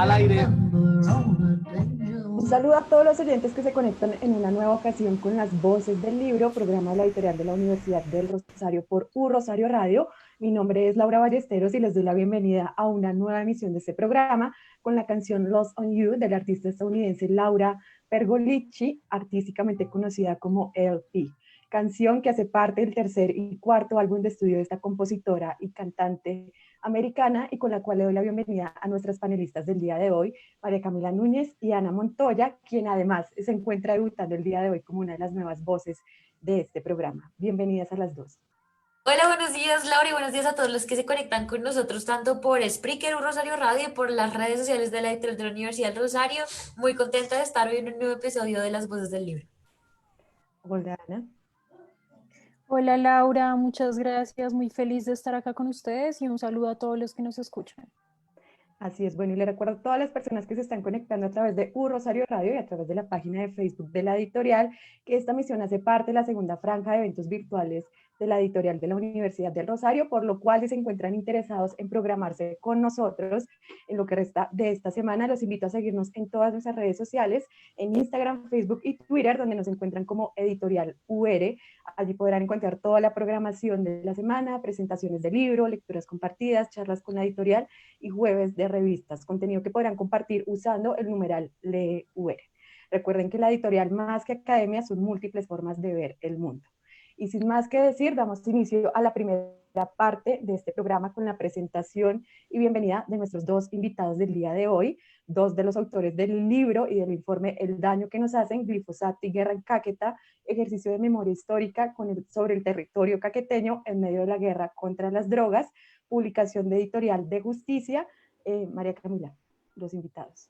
al aire. Un saludo a todos los oyentes que se conectan en una nueva ocasión con Las Voces del Libro, programa de la editorial de la Universidad del Rosario por Rosario Radio. Mi nombre es Laura Ballesteros y les doy la bienvenida a una nueva emisión de este programa con la canción Lost on You del artista estadounidense Laura Pergolizzi, artísticamente conocida como LP. Canción que hace parte del tercer y cuarto álbum de estudio de esta compositora y cantante americana y con la cual le doy la bienvenida a nuestras panelistas del día de hoy, María Camila Núñez y Ana Montoya, quien además se encuentra debutando el día de hoy como una de las nuevas voces de este programa. Bienvenidas a las dos. Hola, buenos días Laura y buenos días a todos los que se conectan con nosotros tanto por Spreaker, Rosario Radio y por las redes sociales de la editorial de la Universidad del Rosario. Muy contenta de estar hoy en un nuevo episodio de Las Voces del Libro. Hola Ana. Hola Laura, muchas gracias, muy feliz de estar acá con ustedes y un saludo a todos los que nos escuchan. Así es, bueno, y le recuerdo a todas las personas que se están conectando a través de Rosario Radio y a través de la página de Facebook de la editorial, que esta misión hace parte de la segunda franja de eventos virtuales de la editorial de la Universidad del Rosario, por lo cual si se encuentran interesados en programarse con nosotros en lo que resta de esta semana, los invito a seguirnos en todas nuestras redes sociales, en Instagram, Facebook y Twitter, donde nos encuentran como Editorial UR. Allí podrán encontrar toda la programación de la semana, presentaciones de libro, lecturas compartidas, charlas con la editorial y jueves de revistas, contenido que podrán compartir usando el numeral LEUR. Recuerden que la editorial más que academia son múltiples formas de ver el mundo. Y sin más que decir, damos inicio a la primera parte de este programa con la presentación y bienvenida de nuestros dos invitados del día de hoy, dos de los autores del libro y del informe El daño que nos hacen, glifosato y guerra en Caquetá, ejercicio de memoria histórica sobre el territorio caqueteño en medio de la guerra contra las drogas, publicación de Editorial de Justicia. María Camila, los invitados.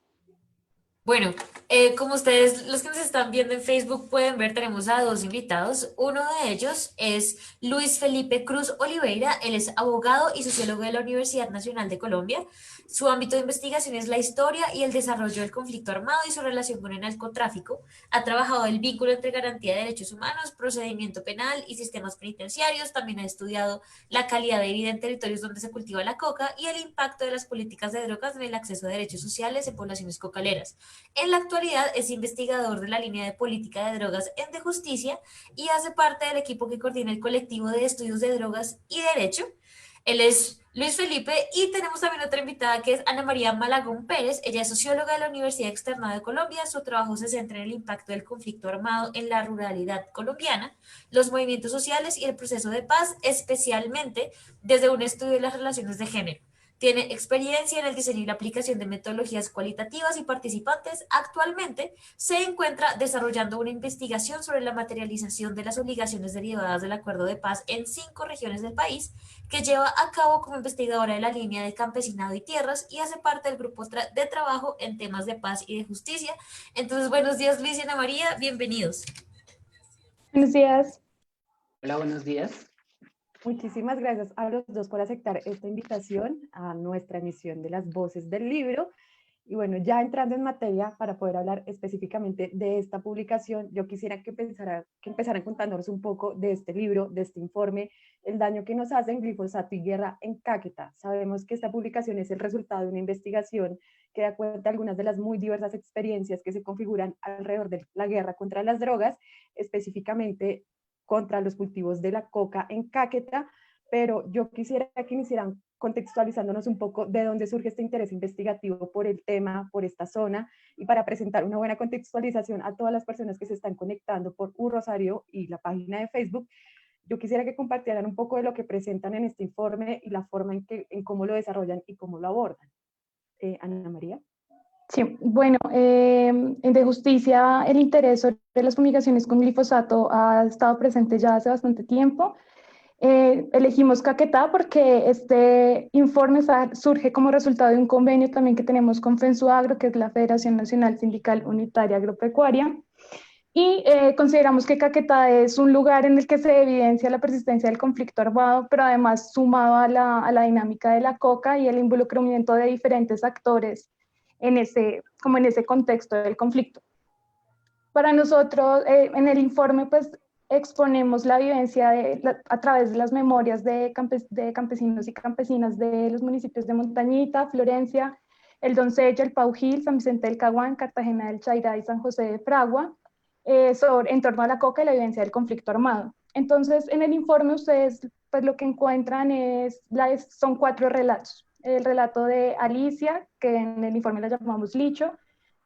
Bueno, como ustedes, los que nos están viendo en Facebook pueden ver, tenemos a dos invitados. Uno de ellos es Luis Felipe Cruz Oliveira. Él es abogado y sociólogo de la Universidad Nacional de Colombia. Su ámbito de investigación es la historia y el desarrollo del conflicto armado y su relación con el narcotráfico. Ha trabajado el vínculo entre garantía de derechos humanos, procedimiento penal y sistemas penitenciarios. También ha estudiado la calidad de vida en territorios donde se cultiva la coca y el impacto de las políticas de drogas en el acceso a derechos sociales en poblaciones cocaleras. En la actualidad es investigador de la línea de política de drogas en De Justicia y hace parte del equipo que coordina el colectivo de estudios de drogas y derecho. Él es Luis Felipe y tenemos también otra invitada que es Ana María Malagón Pérez. Ella es socióloga de la Universidad Externada de Colombia. Su trabajo se centra en el impacto del conflicto armado en la ruralidad colombiana, los movimientos sociales y el proceso de paz, especialmente desde un estudio de las relaciones de género. Tiene experiencia en el diseño y la aplicación de metodologías cualitativas y participantes. Actualmente se encuentra desarrollando una investigación sobre la materialización de las obligaciones derivadas del acuerdo de paz en 5 regiones del país, que lleva a cabo como investigadora de la línea de campesinado y tierras y hace parte del grupo de trabajo en temas de paz y de justicia. Entonces, buenos días Luis y Ana María, bienvenidos. Buenos días. Hola, buenos días. Muchísimas gracias a los dos por aceptar esta invitación a nuestra emisión de Las Voces del Libro. Y bueno, ya entrando en materia para poder hablar específicamente de esta publicación, yo quisiera que empezaran contándonos un poco de este libro, de este informe, El daño que nos hacen, glifosato y guerra en Caquetá. Sabemos que esta publicación es el resultado de una investigación que da cuenta de algunas de las muy diversas experiencias que se configuran alrededor de la guerra contra las drogas, específicamente contra los cultivos de la coca en Caquetá, pero yo quisiera que iniciaran contextualizándonos un poco de dónde surge este interés investigativo por el tema, por esta zona, y para presentar una buena contextualización a todas las personas que se están conectando por Rosario y la página de Facebook. Yo quisiera que compartieran un poco de lo que presentan en este informe y la forma en cómo lo desarrollan y cómo lo abordan. Ana María. Sí, bueno, en De Justicia el interés sobre las fumigaciones con glifosato ha estado presente ya hace bastante tiempo. Elegimos Caquetá porque este informe surge como resultado de un convenio también que tenemos con FENSUAGRO, que es la Federación Nacional Sindical Unitaria Agropecuaria, y consideramos que Caquetá es un lugar en el que se evidencia la persistencia del conflicto armado, pero además sumado a la dinámica de la coca y el involucramiento de diferentes actores en ese contexto del conflicto. Para nosotros, en el informe, pues exponemos la vivencia a través de las memorias de campesinos y campesinas de los municipios de Montañita, Florencia, el Doncello, el Paujil, San Vicente del Caguán, Cartagena del Chairá y San José de Fragua, en torno a la coca y la vivencia del conflicto armado. Entonces, en el informe ustedes pues, lo que encuentran son 4 relatos. El relato de Alicia, que en el informe la llamamos Licho,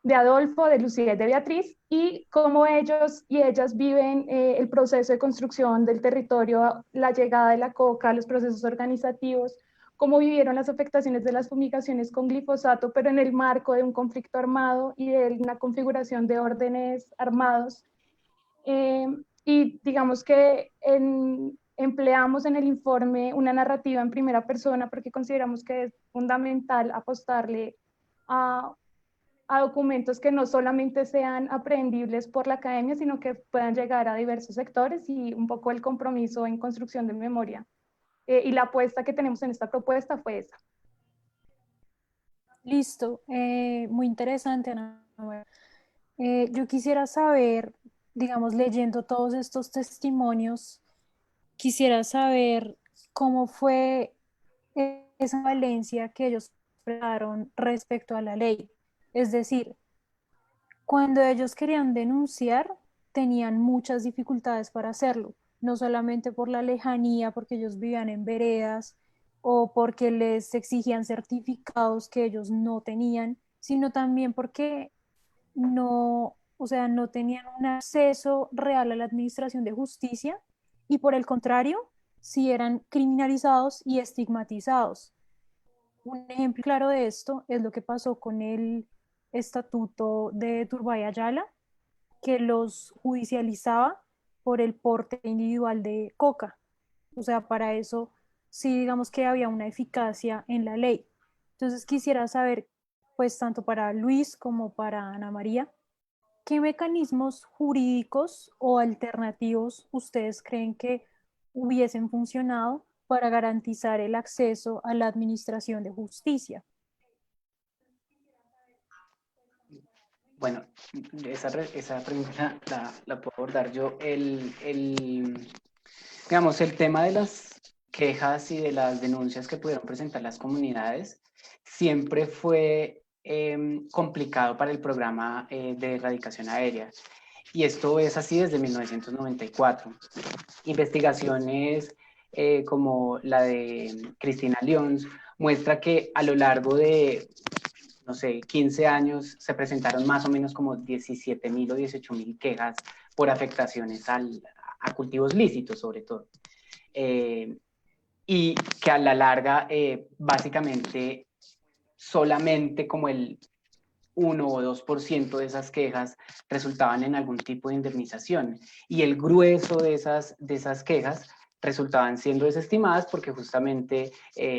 de Adolfo, de Lucía y de Beatriz, y cómo ellos y ellas viven el proceso de construcción del territorio, la llegada de la coca, los procesos organizativos, cómo vivieron las afectaciones de las fumigaciones con glifosato, pero en el marco de un conflicto armado y de una configuración de órdenes armados. Y digamos que empleamos en el informe una narrativa en primera persona porque consideramos que es fundamental apostarle a documentos que no solamente sean aprehendibles por la academia, sino que puedan llegar a diversos sectores y un poco el compromiso en construcción de memoria. Y la apuesta que tenemos en esta propuesta fue esa. Listo, muy interesante, Ana María. Yo quisiera saber, digamos, leyendo todos estos testimonios, quisiera saber cómo fue esa valencia que ellos prestaron respecto a la ley. Es decir, cuando ellos querían denunciar, tenían muchas dificultades para hacerlo, no solamente por la lejanía, porque ellos vivían en veredas o porque les exigían certificados que ellos no tenían, sino también porque no, o sea, no tenían un acceso real a la administración de justicia y por el contrario, sí eran criminalizados y estigmatizados. Un ejemplo claro de esto es lo que pasó con el estatuto de Turbay Ayala, que los judicializaba por el porte individual de coca. O sea, para eso sí digamos que había una eficacia en la ley. Entonces quisiera saber, pues tanto para Luis como para Ana María, ¿qué mecanismos jurídicos o alternativos ustedes creen que hubiesen funcionado para garantizar el acceso a la administración de justicia? Bueno, esa pregunta la puedo abordar yo. Digamos, el tema de las quejas y de las denuncias que pudieron presentar las comunidades siempre fue complicado para el programa de erradicación aérea. Y esto es así desde 1994. Investigaciones como la de Cristina Lyons muestra que a lo largo de, no sé, 15 años se presentaron más o menos como 17.000 o 18.000 quejas por afectaciones a cultivos lícitos, sobre todo. Y que a la larga, básicamente, solamente como el 1 o 2% de esas quejas resultaban en algún tipo de indemnización. Y el grueso de esas quejas resultaban siendo desestimadas porque justamente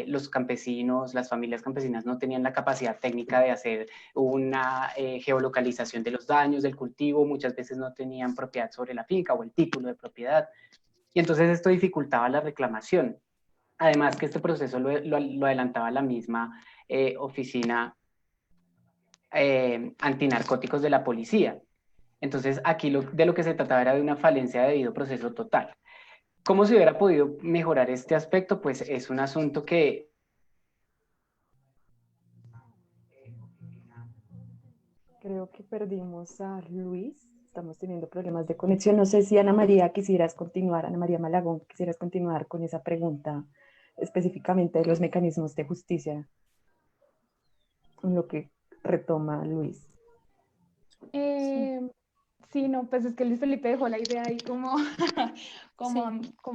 los campesinos, las familias campesinas no tenían la capacidad técnica de hacer una geolocalización de los daños del cultivo, muchas veces no tenían propiedad sobre la finca o el título de propiedad. Y entonces esto dificultaba la reclamación. Además que este proceso lo adelantaba la misma oficina antinarcóticos de la policía. Entonces aquí de lo que se trataba era de una falencia de debido proceso total. ¿Cómo se hubiera podido mejorar este aspecto? Pues es un asunto que... Creo que perdimos a Luis. Estamos teniendo problemas de conexión. No sé si Ana María quisieras continuar, Ana María Malagón, quisieras continuar con esa pregunta específicamente de los mecanismos de justicia, en lo que retoma Luis. Sí, no, pues es que Luis Felipe dejó la idea ahí como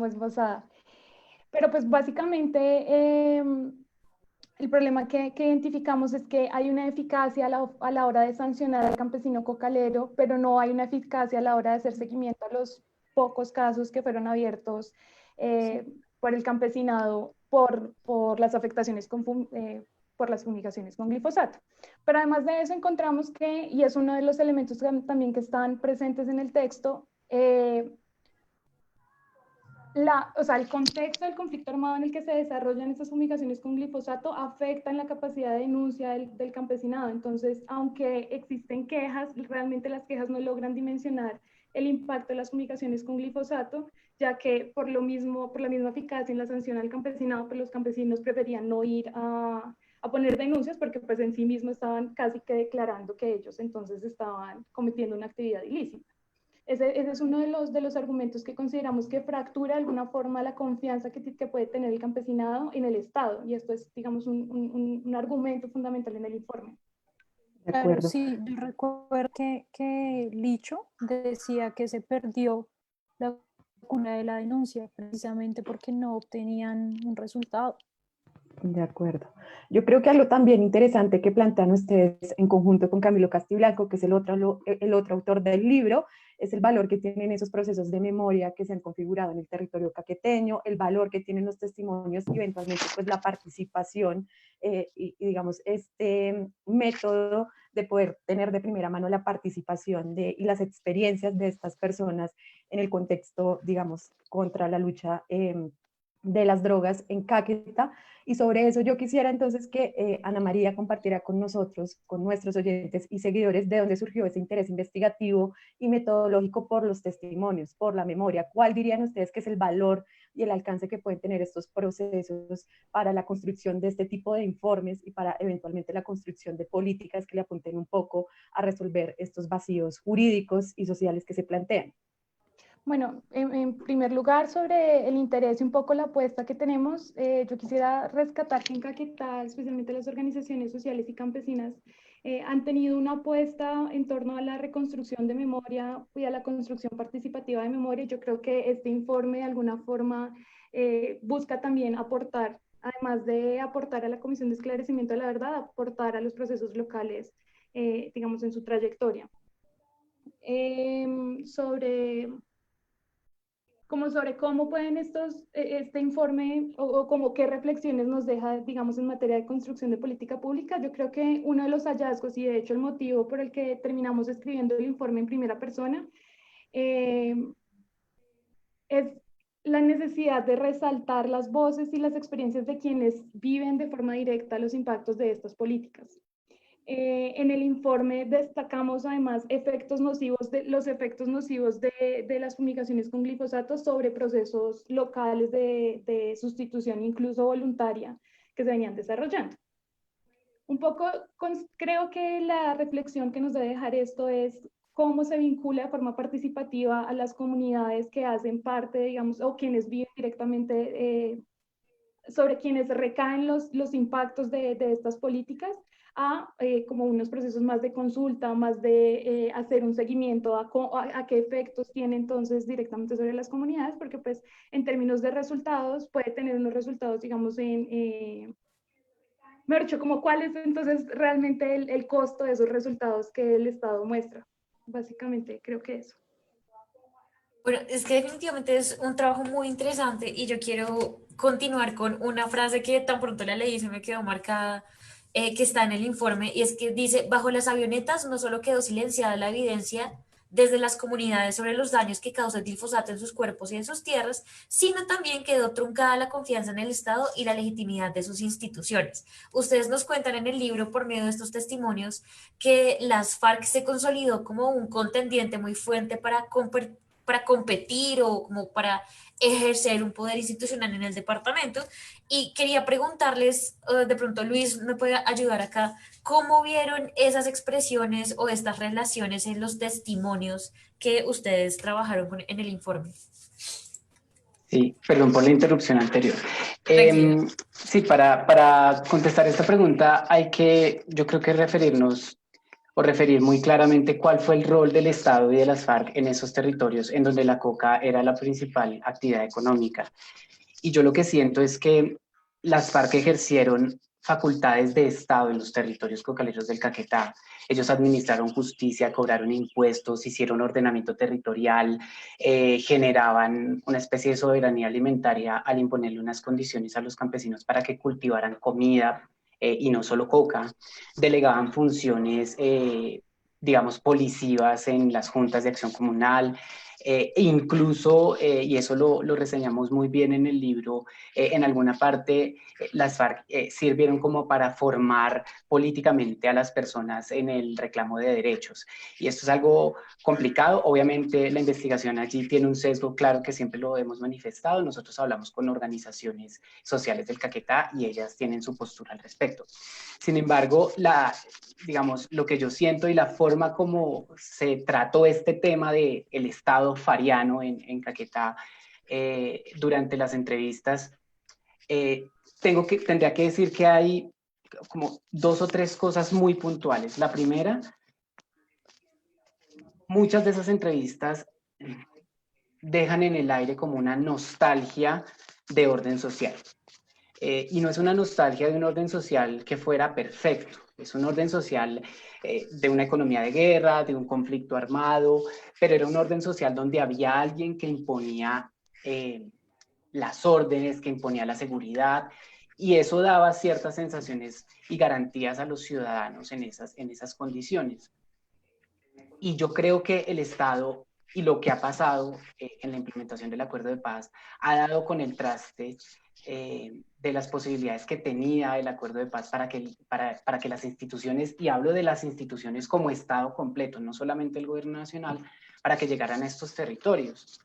esbozada. Pero pues básicamente el problema que identificamos es que hay una eficacia a la hora de sancionar al campesino cocalero, pero no hay una eficacia a la hora de hacer seguimiento a los pocos casos que fueron abiertos por el campesinado por las afectaciones por las fumigaciones con glifosato. Pero además de eso encontramos que, y es uno de los elementos también que están presentes en el texto, el contexto del conflicto armado en el que se desarrollan estas fumigaciones con glifosato afecta en la capacidad de denuncia del campesinado. Entonces, aunque existen quejas, realmente las quejas no logran dimensionar el impacto de las fumigaciones con glifosato, ya que por la misma eficacia en la sanción al campesinado, pues los campesinos preferían no ir a a poner denuncias porque pues en sí mismos estaban casi que declarando que ellos entonces estaban cometiendo una actividad ilícita. Ese es uno de los argumentos que consideramos que fractura de alguna forma la confianza que puede tener el campesinado en el Estado, y esto es, digamos, un argumento fundamental en el informe. De Claro, acuerdo. sí, yo recuerdo que Licho decía que se perdió la vacuna de la denuncia precisamente porque no obtenían un resultado. De acuerdo. Yo creo que algo también interesante que plantean ustedes en conjunto con Camilo Castiblanco, que es el otro autor del libro, es el valor que tienen esos procesos de memoria que se han configurado en el territorio caqueteño, el valor que tienen los testimonios y eventualmente pues la participación y digamos este método de poder tener de primera mano la participación y las experiencias de estas personas en el contexto, digamos, contra la lucha de las drogas en Caquetá. Y sobre eso yo quisiera entonces que Ana María compartiera con nosotros, con nuestros oyentes y seguidores, de dónde surgió ese interés investigativo y metodológico por los testimonios, por la memoria. ¿Cuál dirían ustedes que es el valor y el alcance que pueden tener estos procesos para la construcción de este tipo de informes y para eventualmente la construcción de políticas que le apunten un poco a resolver estos vacíos jurídicos y sociales que se plantean? Bueno, en primer lugar, sobre el interés y un poco la apuesta que tenemos, yo quisiera rescatar que en Caquetá, especialmente las organizaciones sociales y campesinas, han tenido una apuesta en torno a la reconstrucción de memoria y a la construcción participativa de memoria. Yo creo que este informe de alguna forma busca también aportar, además de aportar a la Comisión de Esclarecimiento de la Verdad, aportar a los procesos locales, digamos, en su trayectoria. Sobre cómo pueden este informe o como qué reflexiones nos deja, digamos, en materia de construcción de política pública. Yo creo que uno de los hallazgos y de hecho el motivo por el que terminamos escribiendo el informe en primera persona es la necesidad de resaltar las voces y las experiencias de quienes viven de forma directa los impactos de estas políticas. En el informe destacamos además los efectos nocivos de las fumigaciones con glifosato sobre procesos locales de sustitución, incluso voluntaria, que se venían desarrollando. Un poco creo que la reflexión que nos debe dejar esto es cómo se vincula de forma participativa a las comunidades que hacen parte, digamos, o quienes viven directamente sobre quienes recaen los impactos de estas políticas a como unos procesos más de consulta, más de hacer un seguimiento a qué efectos tiene entonces directamente sobre las comunidades, porque pues en términos de resultados puede tener unos resultados, digamos, me he dicho, como cuál es entonces realmente el costo de esos resultados que el Estado muestra. Básicamente creo que eso. Bueno, es que definitivamente es un trabajo muy interesante y yo quiero continuar con una frase que tan pronto la leí se me quedó marcada, que está en el informe, y es que dice: bajo las avionetas no solo quedó silenciada la evidencia desde las comunidades sobre los daños que causa el glifosato en sus cuerpos y en sus tierras, sino también quedó truncada la confianza en el Estado y la legitimidad de sus instituciones. Ustedes nos cuentan en el libro, por medio de estos testimonios, que las FARC se consolidó como un contendiente muy fuerte para competir o como para ejercer un poder institucional en el departamento. Y quería preguntarles, de pronto Luis me puede ayudar acá, ¿cómo vieron esas expresiones o estas relaciones en los testimonios que ustedes trabajaron en el informe? Sí, perdón por la interrupción anterior. Tranquilo. Sí, para contestar esta pregunta hay que, yo creo que referirnos o referir muy claramente cuál fue el rol del Estado y de las FARC en esos territorios en donde la coca era la principal actividad económica. Y yo lo que siento es que las FARC ejercieron facultades de Estado en los territorios cocaleros del Caquetá. Ellos administraron justicia, cobraron impuestos, hicieron ordenamiento territorial, generaban una especie de soberanía alimentaria al imponerle unas condiciones a los campesinos para que cultivaran comida y no solo coca. Delegaban funciones, digamos, policivas en las juntas de acción comunal. Incluso, y eso lo reseñamos muy bien en el libro, en alguna parte las FARC sirvieron como para formar políticamente a las personas en el reclamo de derechos. Y esto es algo complicado. Obviamente la investigación allí tiene un sesgo claro que siempre lo hemos manifestado. Nosotros hablamos con organizaciones sociales del Caquetá y ellas tienen su postura al respecto. Sin embargo, digamos, lo que yo siento y la forma como se trató este tema del Estado fariano en Caquetá durante las entrevistas, tendría que decir que hay como 2 o 3 cosas muy puntuales. La primera, muchas de esas entrevistas dejan en el aire como una nostalgia de orden social. Y no es una nostalgia de un orden social que fuera perfecto, es un orden social de una economía de guerra, de un conflicto armado, pero era un orden social donde había alguien que imponía las órdenes, que imponía la seguridad, y eso daba ciertas sensaciones y garantías a los ciudadanos en esas condiciones. Y yo creo que el Estado y lo que ha pasado en la implementación del acuerdo de paz ha dado con el traste de las posibilidades que tenía el acuerdo de paz para que las instituciones, y hablo de las instituciones como Estado completo, no solamente el gobierno nacional, para que llegaran a estos territorios.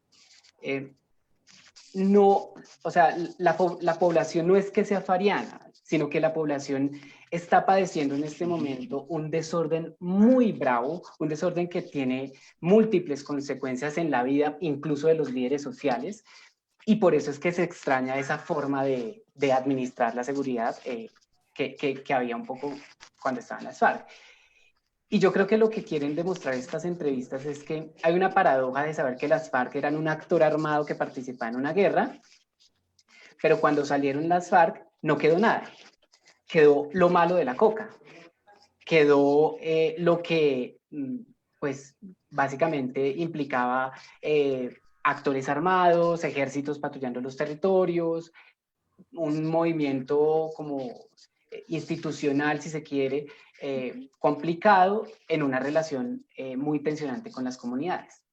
No, o sea, la población no es que sea fariana, sino que la población está padeciendo en este momento un desorden muy bravo, un desorden que tiene múltiples consecuencias en la vida, incluso de los líderes sociales, y por eso es que se extraña esa forma de administrar la seguridad que había un poco cuando estaban las FARC. Y yo creo que lo que quieren demostrar estas entrevistas es que hay una paradoja de saber que las FARC eran un actor armado que participaba en una guerra, pero cuando salieron las FARC no quedó nada. Quedó lo malo de la coca. Quedó lo que, pues, básicamente implicaba actores armados, ejércitos patrullando los territorios, un movimiento como institucional, si se quiere, complicado en una relación muy tensionante con las comunidades.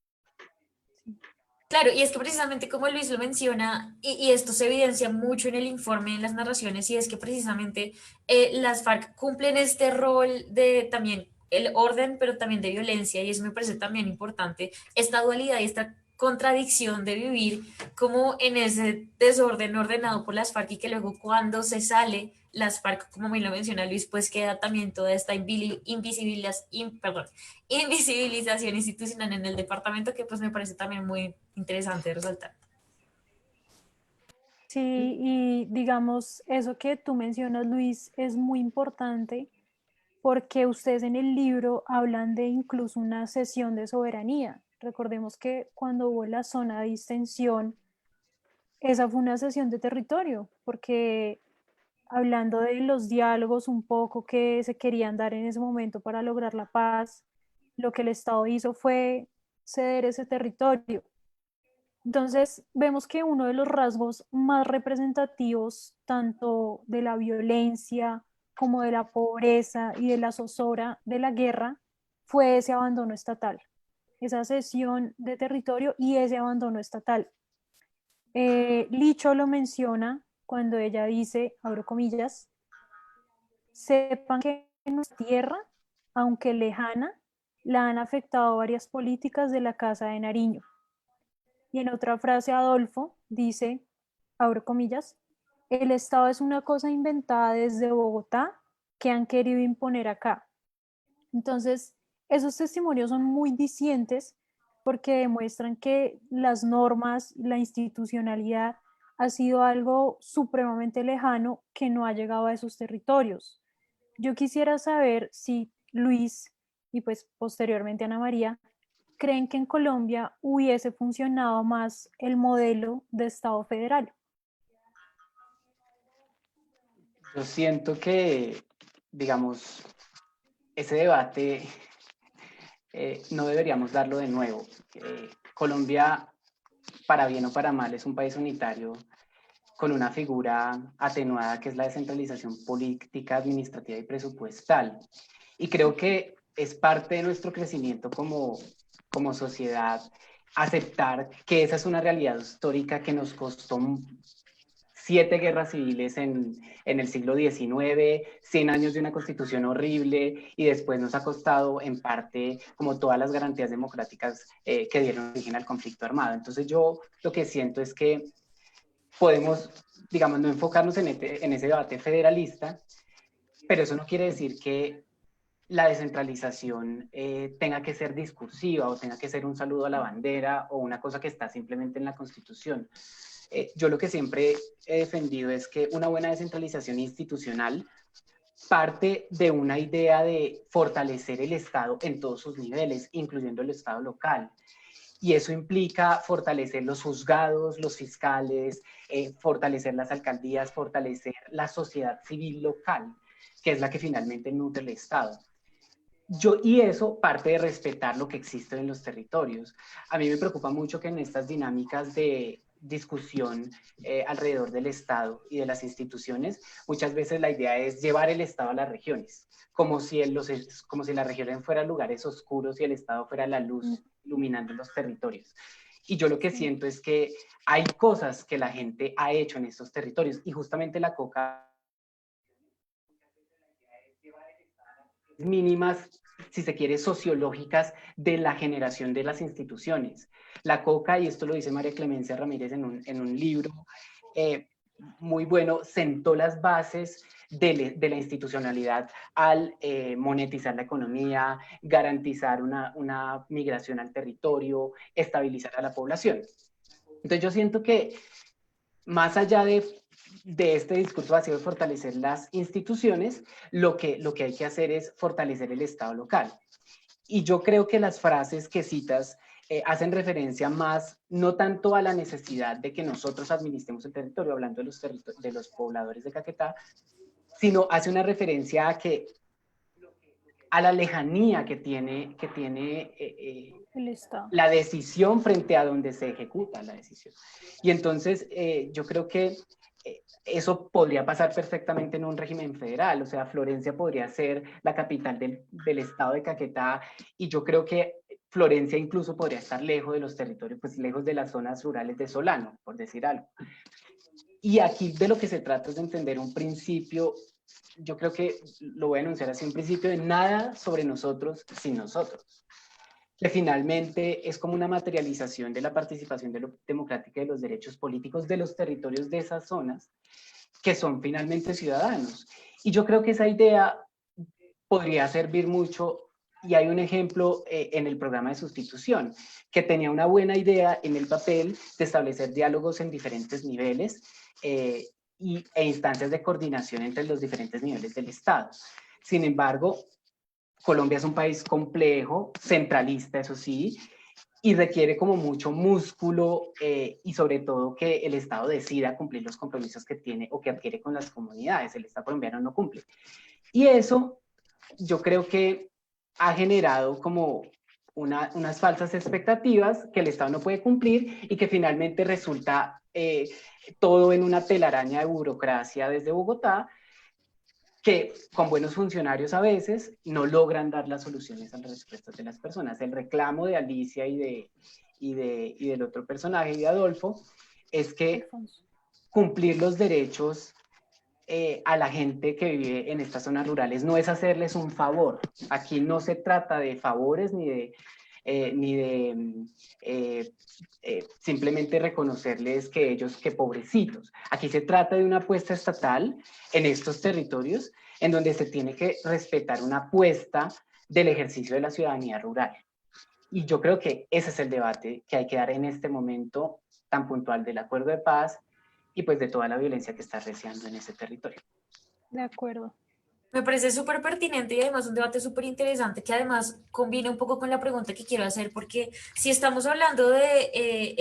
Claro, y es que precisamente como Luis lo menciona, y esto se evidencia mucho en el informe, en las narraciones, y es que precisamente las FARC cumplen este rol de también el orden, pero también de violencia, y eso me parece también importante, esta dualidad y esta contradicción de vivir como en ese desorden ordenado por las FARC y que luego cuando se sale las FARC, como bien lo menciona Luis, pues queda también toda esta invisibilización institucional en el departamento que pues me parece también muy interesante de resaltar. Sí, y digamos, eso que tú mencionas, Luis, es muy importante porque ustedes en el libro hablan de incluso una cesión de soberanía. Recordemos que cuando hubo la zona de distensión, esa fue una cesión de territorio, porque hablando de los diálogos un poco que se querían dar en ese momento para lograr la paz, lo que el Estado hizo fue ceder ese territorio. Entonces, vemos que uno de los rasgos más representativos, tanto de la violencia como de la pobreza y de la zozobra de la guerra, fue ese abandono estatal, esa cesión de territorio y ese abandono estatal. Licho lo menciona cuando ella dice, abro comillas, sepan que en nuestra tierra, aunque lejana, la han afectado varias políticas de la Casa de Nariño. Y en otra frase Adolfo dice, abro comillas, el Estado es una cosa inventada desde Bogotá que han querido imponer acá. Entonces, esos testimonios son muy dicientes porque demuestran que las normas, la institucionalidad ha sido algo supremamente lejano que no ha llegado a esos territorios. Yo quisiera saber si Luis y pues posteriormente Ana María creen que en Colombia hubiese funcionado más el modelo de Estado federal. Yo siento que, digamos, ese debate no deberíamos darlo de nuevo. Colombia, para bien o para mal, es un país unitario con una figura atenuada que es la descentralización política, administrativa y presupuestal. Y creo que es parte de nuestro crecimiento como sociedad aceptar que esa es una realidad histórica que nos costó 7 guerras civiles en el siglo XIX, 100 años de una constitución horrible, y después nos ha costado en parte como todas las garantías democráticas que dieron origen al conflicto armado. Entonces yo lo que siento es que podemos, digamos, no enfocarnos en ese debate federalista, pero eso no quiere decir que la descentralización tenga que ser discursiva o tenga que ser un saludo a la bandera o una cosa que está simplemente en la Constitución. Yo lo que siempre he defendido es que una buena descentralización institucional parte de una idea de fortalecer el Estado en todos sus niveles, incluyendo el Estado local. Y eso implica fortalecer los juzgados, los fiscales, fortalecer las alcaldías, fortalecer la sociedad civil local, que es la que finalmente nutre el Estado. Y eso parte de respetar lo que existe en los territorios. A mí me preocupa mucho que en estas dinámicas de discusión alrededor del Estado y de las instituciones, muchas veces la idea es llevar el Estado a las regiones, como si las regiones fueran lugares oscuros y el Estado fuera la luz iluminando los territorios. Y yo lo que siento es que hay cosas que la gente ha hecho en estos territorios, y justamente la coca mínimas, si se quiere, sociológicas de la generación de las instituciones. La coca, y esto lo dice María Clemencia Ramírez en un libro muy bueno, sentó las bases de la institucionalidad al monetizar la economía, garantizar una migración al territorio, estabilizar a la población. Entonces yo siento que más allá de este discurso vacío de fortalecer las instituciones, lo que hay que hacer es fortalecer el Estado local. Y yo creo que las frases que citas hacen referencia más, no tanto a la necesidad de que nosotros administremos el territorio, hablando de los pobladores de Caquetá, sino hace una referencia a la lejanía que tiene El Estado. la decisión frente a donde se ejecuta la decisión. Y entonces yo creo que eso podría pasar perfectamente en un régimen federal. O sea, Florencia podría ser la capital del estado de Caquetá, y yo creo que Florencia incluso podría estar lejos de los territorios, pues lejos de las zonas rurales de Solano, por decir algo. Y aquí de lo que se trata es de entender un principio, yo creo que lo voy a enunciar así, un principio de nada sobre nosotros sin nosotros, que finalmente es como una materialización de la participación democrática de los derechos políticos de los territorios de esas zonas, que son finalmente ciudadanos. Y yo creo que esa idea podría servir mucho, y hay un ejemplo en el programa de sustitución, que tenía una buena idea en el papel de establecer diálogos en diferentes niveles e instancias de coordinación entre los diferentes niveles del Estado. Sin embargo, Colombia es un país complejo, centralista, eso sí, y requiere como mucho músculo y sobre todo que el Estado decida cumplir los compromisos que tiene o que adquiere con las comunidades. El Estado colombiano no cumple. Y eso yo creo que ha generado como unas falsas expectativas que el Estado no puede cumplir y que finalmente resulta todo en una telaraña de burocracia desde Bogotá, que con buenos funcionarios a veces no logran dar las soluciones a las respuestas de las personas. El reclamo de Alicia y del otro personaje, y de Adolfo, es que cumplir los derechos a la gente que vive en estas zonas rurales no es hacerles un favor. Aquí no se trata de favores ni de simplemente reconocerles que pobrecitos. Aquí se trata de una apuesta estatal en estos territorios en donde se tiene que respetar una apuesta del ejercicio de la ciudadanía rural. Y yo creo que ese es el debate que hay que dar en este momento tan puntual del acuerdo de paz y pues de toda la violencia que está arreciando en ese territorio. De acuerdo. Me parece súper pertinente y además un debate súper interesante que además combina un poco con la pregunta que quiero hacer, porque si estamos hablando de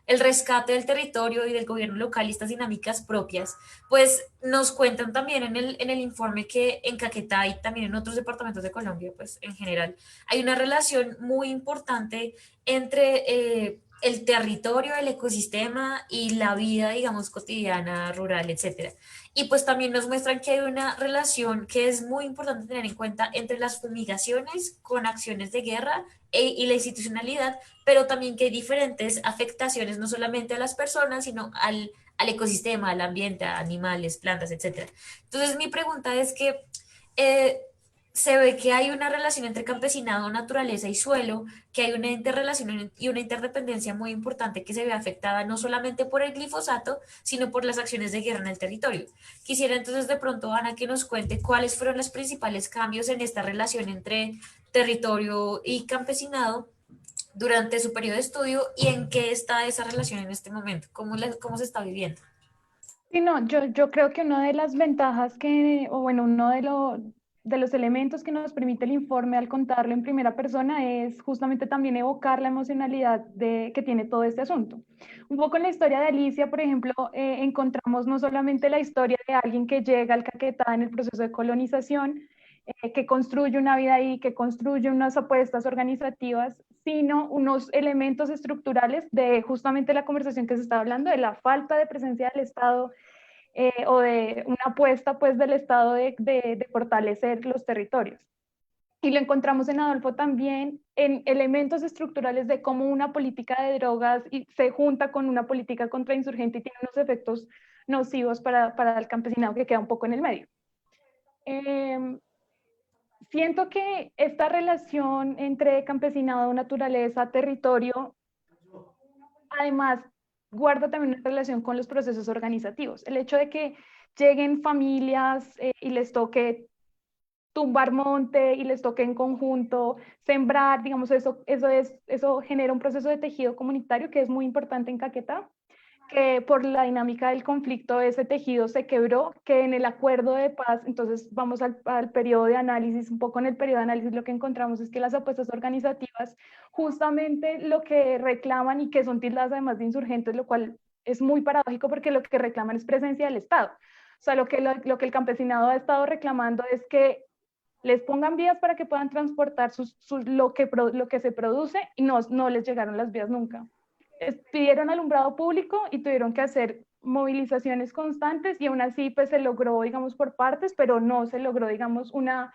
el rescate del territorio y del gobierno local y estas dinámicas propias, pues nos cuentan también en el informe que en Caquetá y también en otros departamentos de Colombia, pues en general, hay una relación muy importante entre el territorio, el ecosistema y la vida, digamos, cotidiana, rural, etcétera. Y pues también nos muestran que hay una relación que es muy importante tener en cuenta entre las fumigaciones con acciones de guerra y la institucionalidad, pero también que hay diferentes afectaciones no solamente a las personas, sino al ecosistema, al ambiente, a animales, plantas, etcétera. Entonces mi pregunta es que eh, se ve que hay una relación entre campesinado, naturaleza y suelo, que hay una interrelación y una interdependencia muy importante que se ve afectada no solamente por el glifosato, sino por las acciones de guerra en el territorio. Quisiera entonces de pronto, Ana, que nos cuente cuáles fueron los principales cambios en esta relación entre territorio y campesinado durante su periodo de estudio y en qué está esa relación en este momento, cómo se está viviendo. Sí, no, yo creo que una de las ventajas que, o bueno, uno de los elementos que nos permite el informe al contarlo en primera persona es justamente también evocar la emocionalidad que tiene todo este asunto. Un poco en la historia de Alicia, por ejemplo, encontramos no solamente la historia de alguien que llega al Caquetá en el proceso de colonización, que construye una vida ahí, que construye unas apuestas organizativas, sino unos elementos estructurales de justamente la conversación que se está hablando, de la falta de presencia del Estado, o de una apuesta pues del Estado de fortalecer los territorios. Y lo encontramos en Adolfo también en elementos estructurales de cómo una política de drogas se junta con una política contrainsurgente y tiene unos efectos nocivos para el campesinado que queda un poco en el medio. Siento que esta relación entre campesinado, naturaleza, territorio, además guarda también una relación con los procesos organizativos. El hecho de que lleguen familias y les toque tumbar monte y les toque en conjunto sembrar, digamos, eso genera un proceso de tejido comunitario que es muy importante en Caquetá, que por la dinámica del conflicto ese tejido se quebró, que en el acuerdo de paz, entonces vamos al periodo de análisis, un poco en el periodo de análisis lo que encontramos es que las apuestas organizativas justamente lo que reclaman y que son tildadas además de insurgentes, lo cual es muy paradójico porque lo que reclaman es presencia del Estado. O sea, lo que el campesinado ha estado reclamando es que les pongan vías para que puedan transportar lo que se produce y no les llegaron las vías nunca. Pidieron alumbrado público y tuvieron que hacer movilizaciones constantes y aún así pues se logró, digamos, por partes, pero no se logró, digamos, una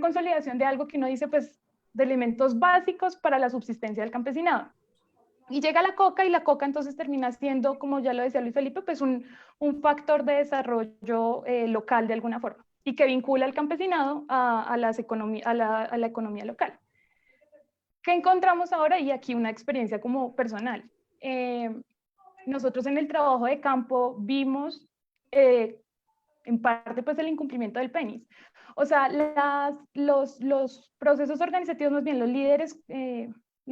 consolidación de algo que uno dice, pues, de elementos básicos para la subsistencia del campesinado. Y llega la coca y la coca entonces termina siendo, como ya lo decía Luis Felipe, pues un factor de desarrollo local de alguna forma y que vincula al campesinado a la economía local. ¿Qué encontramos ahora? Y aquí una experiencia como personal. Nosotros en el trabajo de campo vimos en parte pues el incumplimiento del PENIS. O sea, los procesos organizativos, más bien los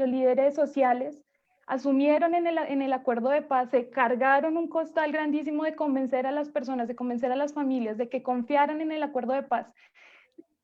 líderes sociales, asumieron en el acuerdo de paz, se cargaron un costal grandísimo de convencer a las personas, de convencer a las familias de que confiaran en el acuerdo de paz.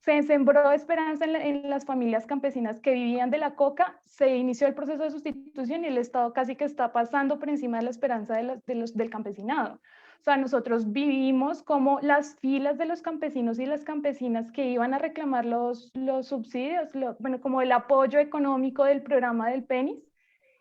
Se sembró esperanza en las familias campesinas que vivían de la coca, se inició el proceso de sustitución y el Estado casi que está pasando por encima de la esperanza del campesinado. O sea, nosotros vivimos como las filas de los campesinos y las campesinas que iban a reclamar los subsidios, bueno, como el apoyo económico del programa del PENIS,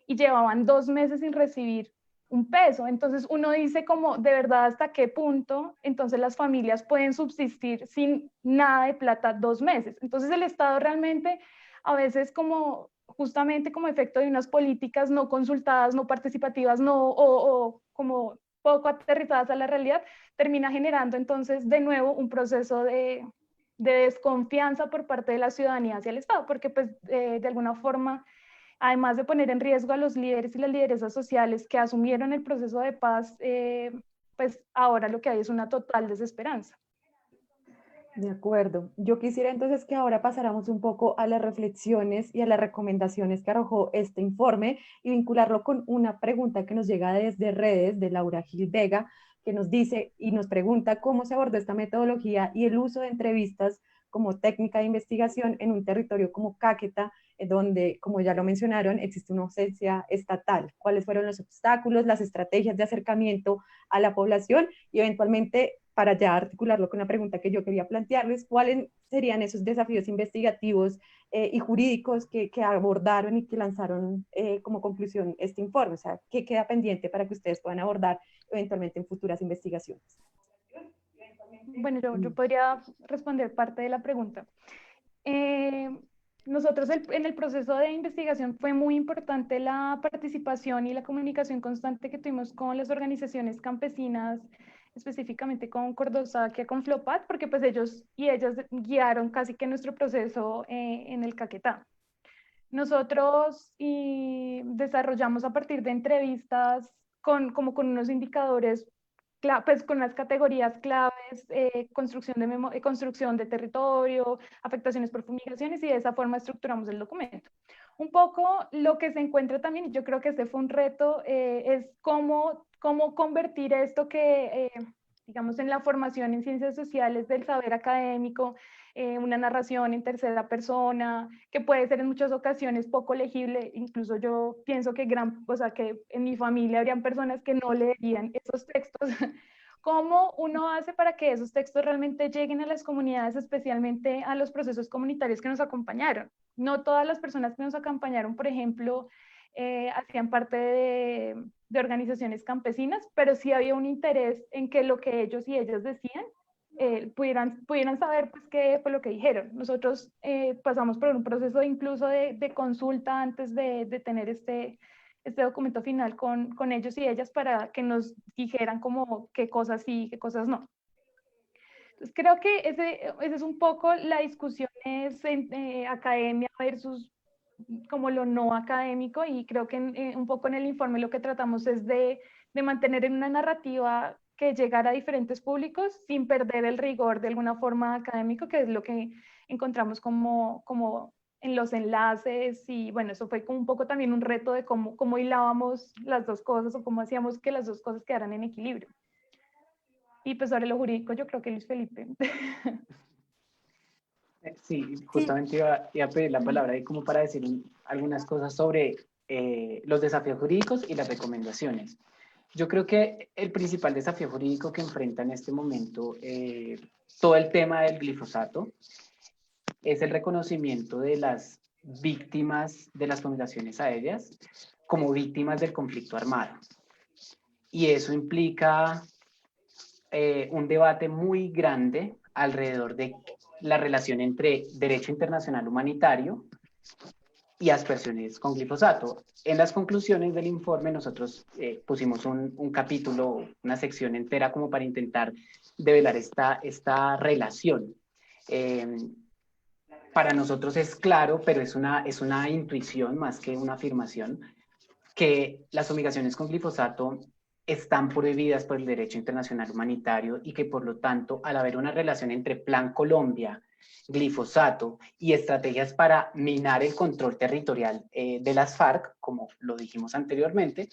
y llevaban 2 meses sin recibir un peso. Entonces uno dice como, de verdad, ¿hasta qué punto entonces las familias pueden subsistir sin nada de plata 2 meses? Entonces el Estado realmente a veces como justamente como efecto de unas políticas no consultadas, no participativas, o como poco aterrizadas a la realidad, termina generando entonces de nuevo un proceso de desconfianza por parte de la ciudadanía hacia el Estado, porque pues de alguna forma, además de poner en riesgo a los líderes y las lideresas sociales que asumieron el proceso de paz, pues ahora lo que hay es una total desesperanza. De acuerdo. Yo quisiera entonces que ahora pasáramos un poco a las reflexiones y a las recomendaciones que arrojó este informe y vincularlo con una pregunta que nos llega desde redes de Laura Gil Vega, que nos dice y nos pregunta cómo se abordó esta metodología y el uso de entrevistas como técnica de investigación en un territorio como Caquetá, donde, como ya lo mencionaron, existe una ausencia estatal. ¿Cuáles fueron los obstáculos, las estrategias de acercamiento a la población y eventualmente para ya articularlo con la pregunta que yo quería plantearles, ¿cuáles serían esos desafíos investigativos y jurídicos que abordaron y que lanzaron como conclusión este informe? O sea, ¿qué queda pendiente para que ustedes puedan abordar eventualmente en futuras investigaciones? Bueno, yo podría responder parte de la pregunta. Nosotros en el proceso de investigación fue muy importante la participación y la comunicación constante que tuvimos con las organizaciones campesinas, específicamente con Cordosaquia, con Flopat, porque pues ellos y ellas guiaron casi que nuestro proceso en el Caquetá. Nosotros desarrollamos a partir de entrevistas como con unos indicadores, pues con las categorías claves, construcción de territorio, afectaciones por fumigaciones, y de esa forma estructuramos el documento. Un poco lo que se encuentra también, y yo creo que este fue un reto, es cómo convertir esto que, digamos, en la formación en ciencias sociales del saber académico, una narración en tercera persona, que puede ser en muchas ocasiones poco legible. Incluso yo pienso que que en mi familia habrían personas que no leerían esos textos. ¿Cómo uno hace para que esos textos realmente lleguen a las comunidades, especialmente a los procesos comunitarios que nos acompañaron? No todas las personas que nos acompañaron, por ejemplo, hacían parte de organizaciones campesinas, pero sí había un interés en que lo que ellos y ellas decían pudieran saber pues, qué fue lo que dijeron. Nosotros pasamos por un proceso incluso de consulta antes de tener este documento final con ellos y ellas para que nos dijeran como qué cosas sí, qué cosas no. Entonces creo que ese es un poco la discusión es academia versus como lo no académico, y creo que un poco en el informe lo que tratamos es de mantener en una narrativa que llegara a diferentes públicos sin perder el rigor de alguna forma académico, que es lo que encontramos como en los enlaces. Y bueno, eso fue como un poco también un reto de cómo hilábamos las dos cosas o cómo hacíamos que las dos cosas quedaran en equilibrio. Y pues sobre lo jurídico yo creo que Luis Felipe. Sí, justamente iba a pedir la palabra ahí como para decir algunas cosas sobre los desafíos jurídicos y las recomendaciones. Yo creo que el principal desafío jurídico que enfrenta en este momento todo el tema del glifosato es el reconocimiento de las víctimas de las fumigaciones aéreas como víctimas del conflicto armado. Y eso implica un debate muy grande alrededor de la relación entre derecho internacional humanitario y aspersiones con glifosato. En las conclusiones del informe nosotros pusimos un capítulo, una sección entera como para intentar develar esta relación. Para nosotros es claro, pero es una intuición más que una afirmación, que las fumigaciones con glifosato están prohibidas por el derecho internacional humanitario y que por lo tanto, al haber una relación entre Plan Colombia, glifosato y estrategias para minar el control territorial de las FARC, como lo dijimos anteriormente,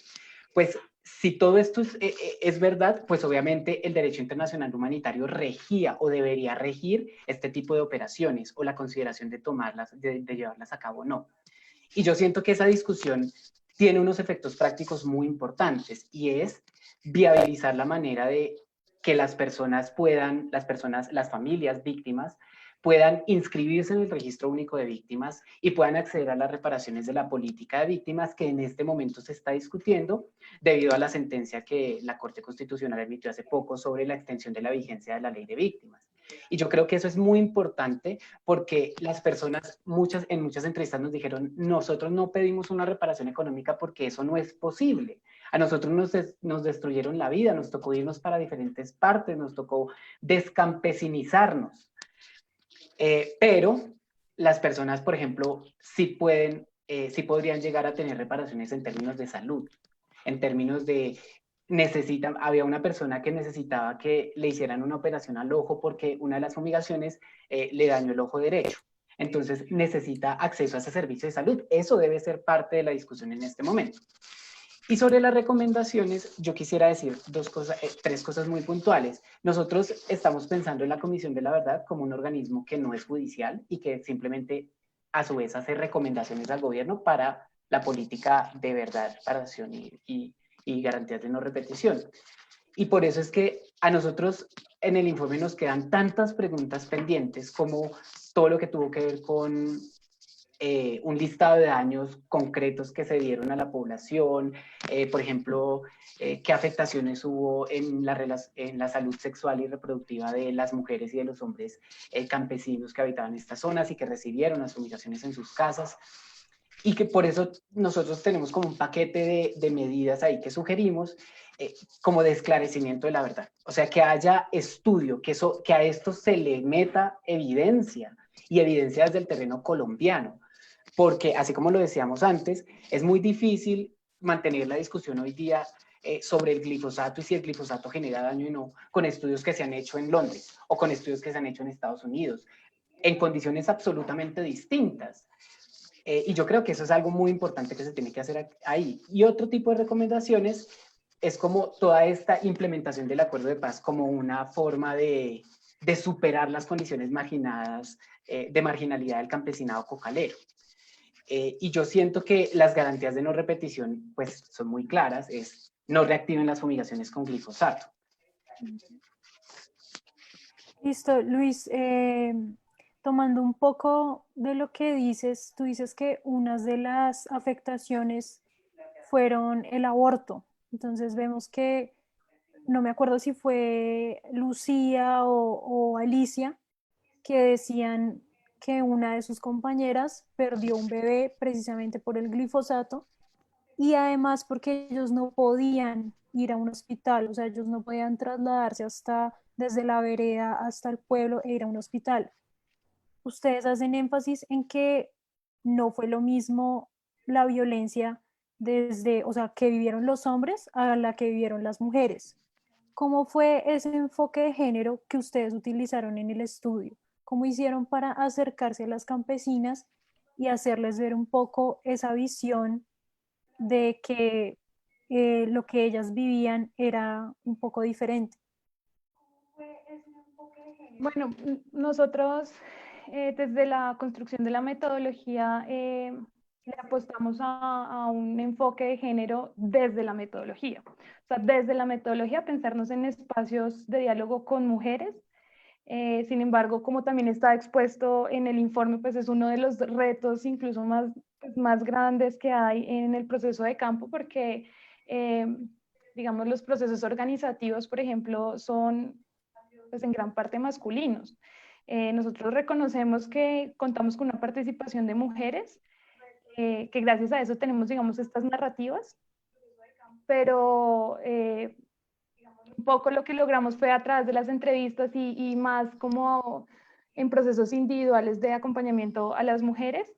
pues si todo esto es verdad, pues obviamente el derecho internacional humanitario regía o debería regir este tipo de operaciones o la consideración de tomarlas, de llevarlas a cabo o no. Y yo siento que esa discusión tiene unos efectos prácticos muy importantes, y es viabilizar la manera de que las familias víctimas puedan inscribirse en el registro único de víctimas y puedan acceder a las reparaciones de la política de víctimas que en este momento se está discutiendo debido a la sentencia que la Corte Constitucional emitió hace poco sobre la extensión de la vigencia de la ley de víctimas. Y yo creo que eso es muy importante porque las personas en muchas entrevistas nos dijeron: nosotros no pedimos una reparación económica porque eso no es posible. A nosotros nos destruyeron la vida, nos tocó irnos para diferentes partes, nos tocó descampesinizarnos. Pero las personas, por ejemplo, sí podrían llegar a tener reparaciones en términos de salud, en términos de había una persona que necesitaba que le hicieran una operación al ojo porque una de las fumigaciones le dañó el ojo derecho. Entonces necesita acceso a ese servicio de salud. Eso debe ser parte de la discusión en este momento. Y sobre las recomendaciones, yo quisiera decir tres cosas muy puntuales. Nosotros estamos pensando en la Comisión de la Verdad como un organismo que no es judicial y que simplemente a su vez hace recomendaciones al gobierno para la política de verdad, reparación y garantías de no repetición. Y por eso es que a nosotros en el informe nos quedan tantas preguntas pendientes como todo lo que tuvo que ver con un listado de daños concretos que se dieron a la población, por ejemplo, qué afectaciones hubo en la salud sexual y reproductiva de las mujeres y de los hombres campesinos que habitaban estas zonas y que recibieron las fumigaciones en sus casas. Y que por eso nosotros tenemos como un paquete de medidas ahí que sugerimos, como de esclarecimiento de la verdad. O sea, que haya estudio, que a esto se le meta evidencia, y evidencia desde el terreno colombiano. Porque, así como lo decíamos antes, es muy difícil mantener la discusión hoy día sobre el glifosato y si el glifosato genera daño o no, con estudios que se han hecho en Londres o con estudios que se han hecho en Estados Unidos, en condiciones absolutamente distintas. Y yo creo que eso es algo muy importante que se tiene que hacer ahí. Y otro tipo de recomendaciones es como toda esta implementación del acuerdo de paz como una forma de superar las condiciones marginadas, de marginalidad del campesinado cocalero. Y yo siento que las garantías de no repetición pues son muy claras, es no reactiven las fumigaciones con glifosato. Listo, Luis. Tomando un poco de lo que dices, tú dices que unas de las afectaciones fueron el aborto. Entonces vemos que, no me acuerdo si fue Lucía o Alicia, que decían que una de sus compañeras perdió un bebé precisamente por el glifosato y además porque ellos no podían ir a un hospital, o sea, ellos no podían trasladarse desde la vereda hasta el pueblo e ir a un hospital. Ustedes hacen énfasis en que no fue lo mismo la violencia o sea, que vivieron los hombres a la que vivieron las mujeres. ¿Cómo fue ese enfoque de género que ustedes utilizaron en el estudio? ¿Cómo hicieron para acercarse a las campesinas y hacerles ver un poco esa visión de que lo que ellas vivían era un poco diferente? Bueno, nosotros desde la construcción de la metodología le apostamos a un enfoque de género desde la metodología. O sea, desde la metodología pensarnos en espacios de diálogo con mujeres. Sin embargo, como también está expuesto en el informe, pues es uno de los retos incluso más grandes que hay en el proceso de campo, porque, digamos, los procesos organizativos, por ejemplo, son pues en gran parte masculinos. Nosotros reconocemos que contamos con una participación de mujeres, que gracias a eso tenemos, digamos, estas narrativas, pero un poco lo que logramos fue a través de las entrevistas y más como en procesos individuales de acompañamiento a las mujeres,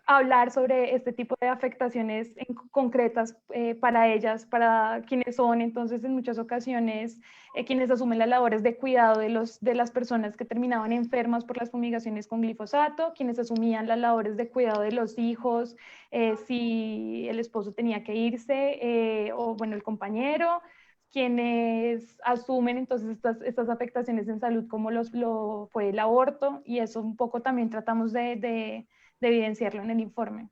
hablar sobre este tipo de afectaciones concretas para ellas, para quienes son. Entonces, en muchas ocasiones, quienes asumen las labores de cuidado de las personas que terminaban enfermas por las fumigaciones con glifosato, quienes asumían las labores de cuidado de los hijos, si el esposo tenía que irse, o bueno, el compañero, quienes asumen entonces estas afectaciones en salud como lo fue el aborto, y eso un poco también tratamos de evidenciarlo en el informe.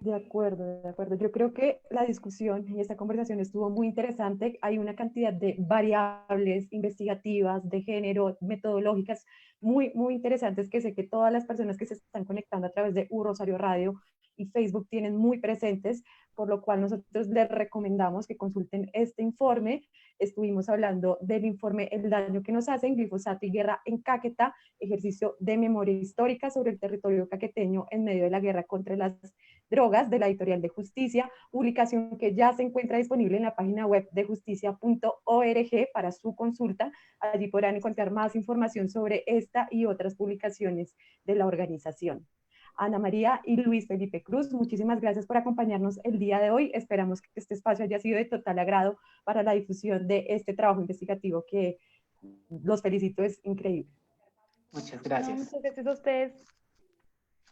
De acuerdo, de acuerdo. Yo creo que la discusión y esta conversación estuvo muy interesante. Hay una cantidad de variables investigativas, de género, metodológicas muy, muy interesantes que sé que todas las personas que se están conectando a través de U Rosario Radio y Facebook tienen muy presentes, por lo cual nosotros les recomendamos que consulten este informe. Estuvimos hablando del informe El daño que nos hacen, glifosato y guerra en Caquetá, ejercicio de memoria histórica sobre el territorio caqueteño en medio de la guerra contra las drogas, de la editorial de Justicia, publicación que ya se encuentra disponible en la página web de justicia.org para su consulta. Allí podrán encontrar más información sobre esta y otras publicaciones de la organización. Ana María y Luis Felipe Cruz, muchísimas gracias por acompañarnos el día de hoy. Esperamos que este espacio haya sido de total agrado para la difusión de este trabajo investigativo que los felicito, es increíble. Muchas gracias. No, muchas gracias a ustedes.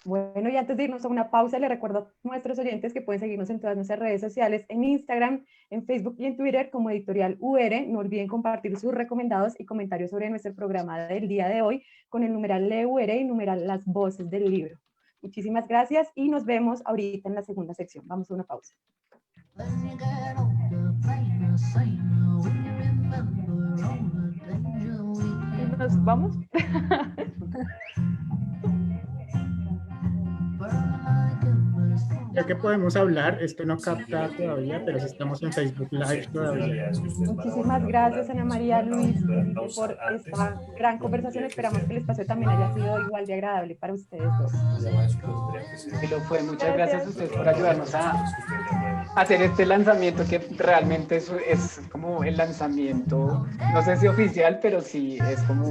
Bueno, y antes de irnos a una pausa, les recuerdo a nuestros oyentes que pueden seguirnos en todas nuestras redes sociales, en Instagram, en Facebook y en Twitter como Editorial UR. No olviden compartir sus recomendados y comentarios sobre nuestro programa del día de hoy con el numeral LEUR y numeral Las Voces del Libro. Muchísimas gracias y nos vemos ahorita en la segunda sección. Vamos a una pausa. ¿Nos vamos? Ya que podemos hablar, esto no capta todavía, pero sí estamos en Facebook Live todavía. Muchísimas gracias, Ana María, Luis, Felipe, por esta gran conversación. Esperamos que el espacio también haya sido igual de agradable para ustedes dos. Y lo fue. Muchas gracias a ustedes por ayudarnos a hacer este lanzamiento, que realmente es como el lanzamiento, no sé si oficial, pero sí es como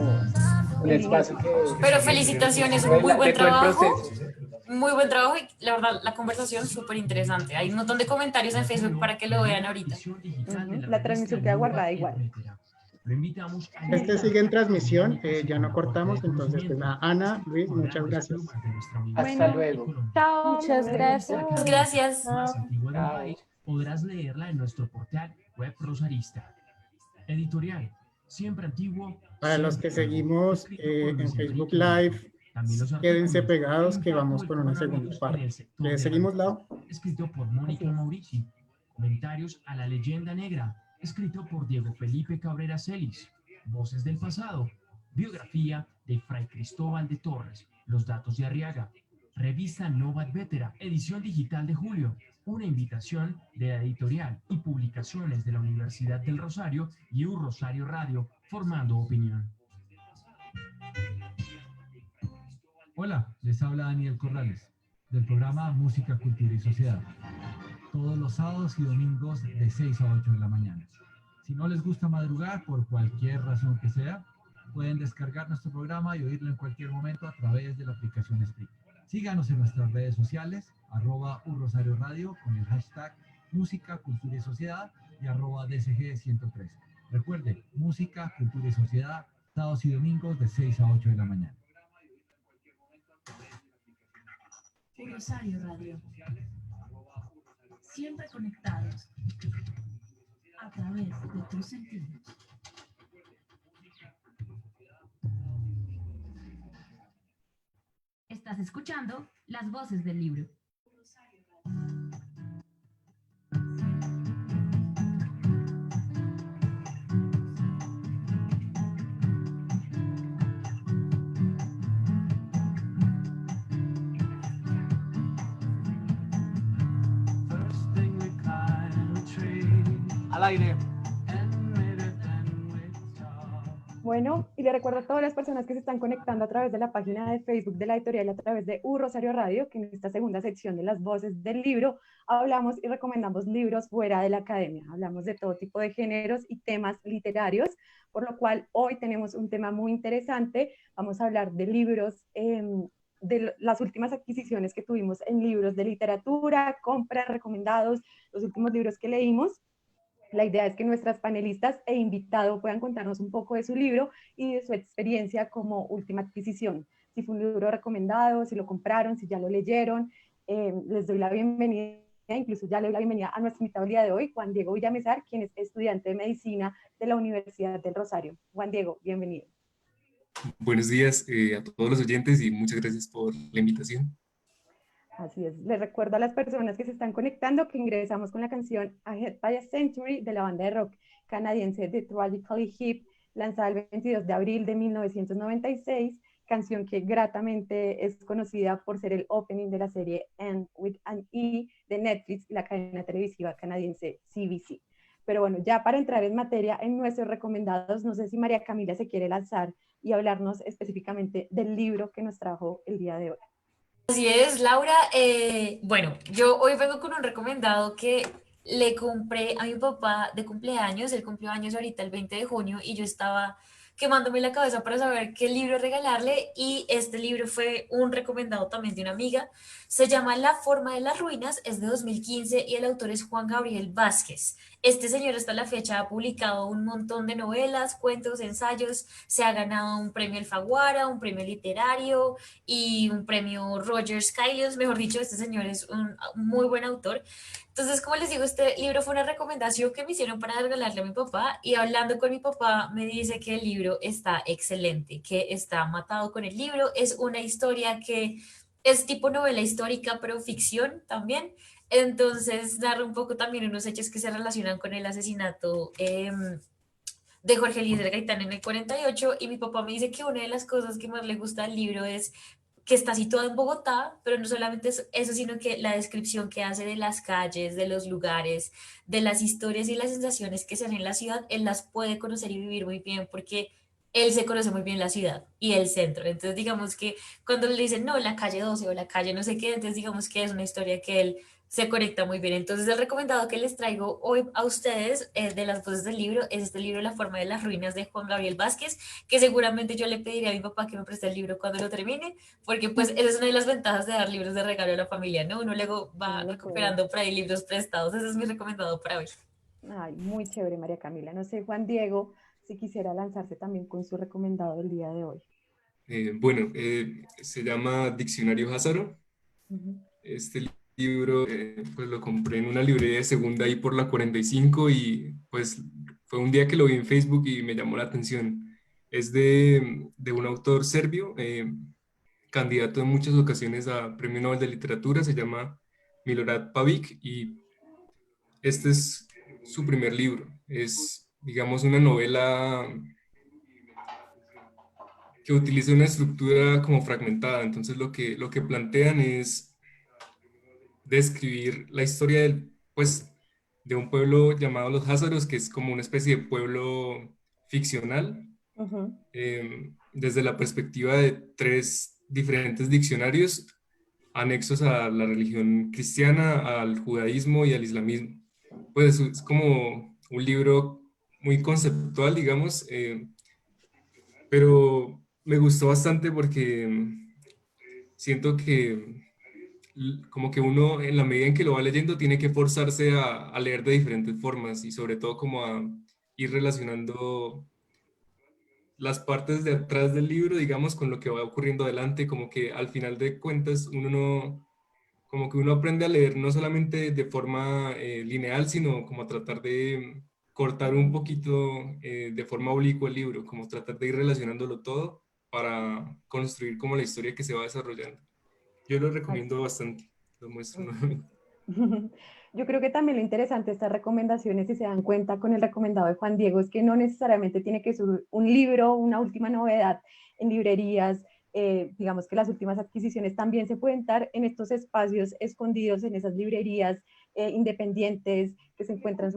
un espacio que... Pero felicitaciones, un muy buen de todo el trabajo. proceso. Muy buen trabajo y la verdad la conversación súper interesante. Hay un montón de comentarios en Facebook para que lo vean ahorita. La transmisión queda guardada igual. Este sigue en transmisión, ya no cortamos, entonces pues nada, Ana, Luis, muchas gracias. Hasta luego. Chao. Muchas gracias. Gracias. Más antigua del Chao. país, podrás leerla en nuestro portal web Rosarista. Editorial, siempre antiguo. Para los que seguimos en Facebook Live, quédense pegados que vamos con una segunda parte. ¿Seguimos, Lau? Escrito por Mónica Maurici. Comentarios a la leyenda negra. Escrito por Diego Felipe Cabrera Celis. Voces del pasado. Biografía de Fray Cristóbal de Torres. Los datos de Arriaga. Revista Nova Advétera. Edición digital de julio. Una invitación de la editorial y publicaciones de la Universidad del Rosario y Un Rosario Radio, formando opinión. Hola, les habla Daniel Corrales, del programa Música, Cultura y Sociedad. Todos los sábados y domingos de 6 a 8 de la mañana. Si no les gusta madrugar, por cualquier razón que sea, pueden descargar nuestro programa y oírlo en cualquier momento a través de la aplicación Spreaker. Síganos en nuestras redes sociales, @URosario Radio, con el hashtag Música, Cultura y Sociedad y @DCG103. Recuerde, Música, Cultura y Sociedad, sábados y domingos de 6 a 8 de la mañana. Rosario Radio. Siempre conectados a través de tus sentidos. Estás escuchando las voces del libro. Al aire. Bueno, y le recuerdo a todas las personas que se están conectando a través de la página de Facebook de la editorial, a través de Un Rosario Radio, que en esta segunda sección de las voces del libro hablamos y recomendamos libros fuera de la academia. Hablamos de todo tipo de géneros y temas literarios, por lo cual hoy tenemos un tema muy interesante. Vamos a hablar de libros, de las últimas adquisiciones que tuvimos en libros de literatura, compras, recomendados, los últimos libros que leímos. La idea es que nuestras panelistas e invitado puedan contarnos un poco de su libro y de su experiencia como última adquisición. Si fue un libro recomendado, si lo compraron, si ya lo leyeron. Les doy la bienvenida, incluso ya le doy la bienvenida a nuestro invitado el día de hoy, Juan Diego Villamizar, quien es estudiante de medicina de la Universidad del Rosario. Juan Diego, bienvenido. Buenos días a todos los oyentes y muchas gracias por la invitación. Así es, les recuerdo a las personas que se están conectando que ingresamos con la canción Ahead by a Century de la banda de rock canadiense The Tragically Hip, lanzada el 22 de abril de 1996, canción que gratamente es conocida por ser el opening de la serie End with an E de Netflix y la cadena televisiva canadiense CBC. Pero bueno, ya para entrar en materia en nuestros recomendados, no sé si María Camila se quiere lanzar y hablarnos específicamente del libro que nos trajo el día de hoy. Así es, Laura. Bueno, yo hoy vengo con un recomendado que le compré a mi papá de cumpleaños. Él cumplió años ahorita el 20 de junio y yo estaba quemándome la cabeza para saber qué libro regalarle, y este libro fue un recomendado también de una amiga. Se llama La forma de las ruinas, es de 2015 y el autor es Juan Gabriel Vázquez. Este señor hasta la fecha ha publicado un montón de novelas, cuentos, ensayos, se ha ganado un premio Alfaguara, un premio literario y un premio Roger Scalios. Mejor dicho, este señor es un muy buen autor. Entonces, como les digo, este libro fue una recomendación que me hicieron para regalarle a mi papá, y hablando con mi papá me dice que el libro está excelente, que está matado con el libro. Es una historia que es tipo novela histórica, pero ficción también. Entonces narra un poco también unos hechos que se relacionan con el asesinato de Jorge Eliezer Gaitán en el 48, y mi papá me dice que una de las cosas que más le gusta del libro es que está situado en Bogotá, pero no solamente eso, sino que la descripción que hace de las calles, de los lugares, de las historias y las sensaciones que se dan en la ciudad, él las puede conocer y vivir muy bien porque él se conoce muy bien la ciudad y el centro. Entonces, digamos que cuando le dicen, no, la calle 12 o la calle no sé qué, entonces digamos que es una historia que él se conecta muy bien. Entonces, el recomendado que les traigo hoy a ustedes de las voces del libro es este libro, La forma de las ruinas, de Juan Gabriel Vázquez, que seguramente yo le pediría a mi papá que me preste el libro cuando lo termine, porque pues esa es una de las ventajas de dar libros de regalo a la familia, ¿no? Uno luego va Claro, pues. recuperando por ahí libros prestados. Ese es mi recomendado para hoy. Ay, muy chévere, María Camila. No sé, Juan Diego, si quisiera lanzarse también con su recomendado del día de hoy. Bueno, se llama Diccionario Házaro. Ujú. Este libro pues lo compré en una librería de segunda ahí por la 45 y pues fue un día que lo vi en Facebook y me llamó la atención. Es de un autor serbio, candidato en muchas ocasiones a Premio Nobel de Literatura, se llama Milorad Pavic y este es su primer libro. Es, digamos, una novela que utiliza una estructura como fragmentada. Entonces lo que plantean es describir la historia del, pues, de un pueblo llamado Los Házaros, que es como una especie de pueblo ficcional, Ujú. desde la perspectiva de tres diferentes diccionarios anexos a la religión cristiana, al judaísmo y al islamismo. Pues es como un libro muy conceptual, digamos, pero me gustó bastante porque siento que como que uno en la medida en que lo va leyendo tiene que forzarse a leer de diferentes formas y sobre todo como a ir relacionando las partes de atrás del libro, digamos, con lo que va ocurriendo adelante, como que al final de cuentas uno no, como que uno aprende a leer no solamente de forma lineal, sino como a tratar de cortar un poquito de forma oblicua el libro, como tratar de ir relacionándolo todo para construir como la historia que se va desarrollando. Yo lo recomiendo bastante, lo muestro nuevamente. Yo creo que también lo interesante de estas recomendaciones, si se dan cuenta con el recomendado de Juan Diego, es que no necesariamente tiene que ser un libro, una última novedad en librerías. Digamos que las últimas adquisiciones también se pueden dar en estos espacios escondidos, en esas librerías independientes que se encuentran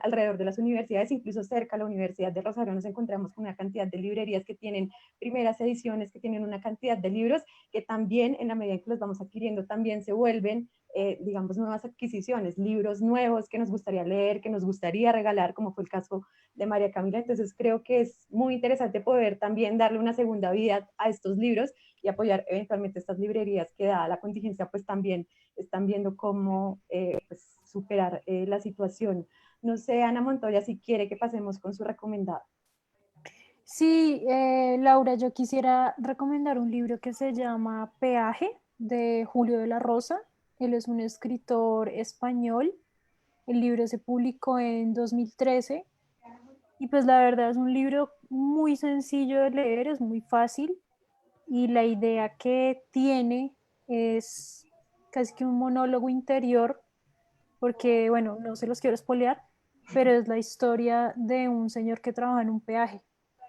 alrededor de las universidades, incluso cerca de la Universidad de Rosario nos encontramos con una cantidad de librerías que tienen primeras ediciones, que tienen una cantidad de libros que también en la medida en que los vamos adquiriendo también se vuelven digamos, nuevas adquisiciones, libros nuevos que nos gustaría leer, que nos gustaría regalar, como fue el caso de María Camila. Entonces creo que es muy interesante poder también darle una segunda vida a estos libros y apoyar eventualmente estas librerías que dada la contingencia pues también están viendo cómo pues, superar la situación. No sé, Ana Montoya, si quiere que pasemos con su recomendado. Sí, Laura, yo quisiera recomendar un libro que se llama Peaje, de Julio de la Rosa. Él es un escritor español. El libro se publicó en 2013 y pues la verdad es un libro muy sencillo de leer, es muy fácil y la idea que tiene es casi que un monólogo interior porque, bueno, no se los quiero spoilear, pero es la historia de un señor que trabaja en un peaje.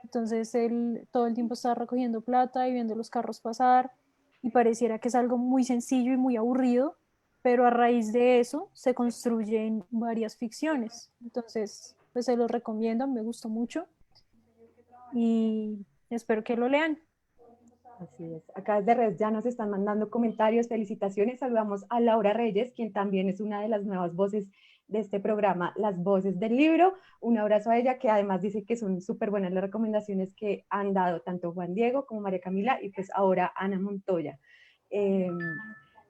Entonces él todo el tiempo está recogiendo plata y viendo los carros pasar y pareciera que es algo muy sencillo y muy aburrido, pero a raíz de eso se construyen varias ficciones. Entonces, pues se los recomiendo, me gustó mucho y espero que lo lean. Así es. Acá desde redes ya nos están mandando comentarios, felicitaciones. Saludamos a Laura Reyes, quien también es una de las nuevas voces de este programa, Las Voces del Libro. Un abrazo a ella, que además dice que son súper buenas las recomendaciones que han dado tanto Juan Diego como María Camila y pues ahora Ana Montoya.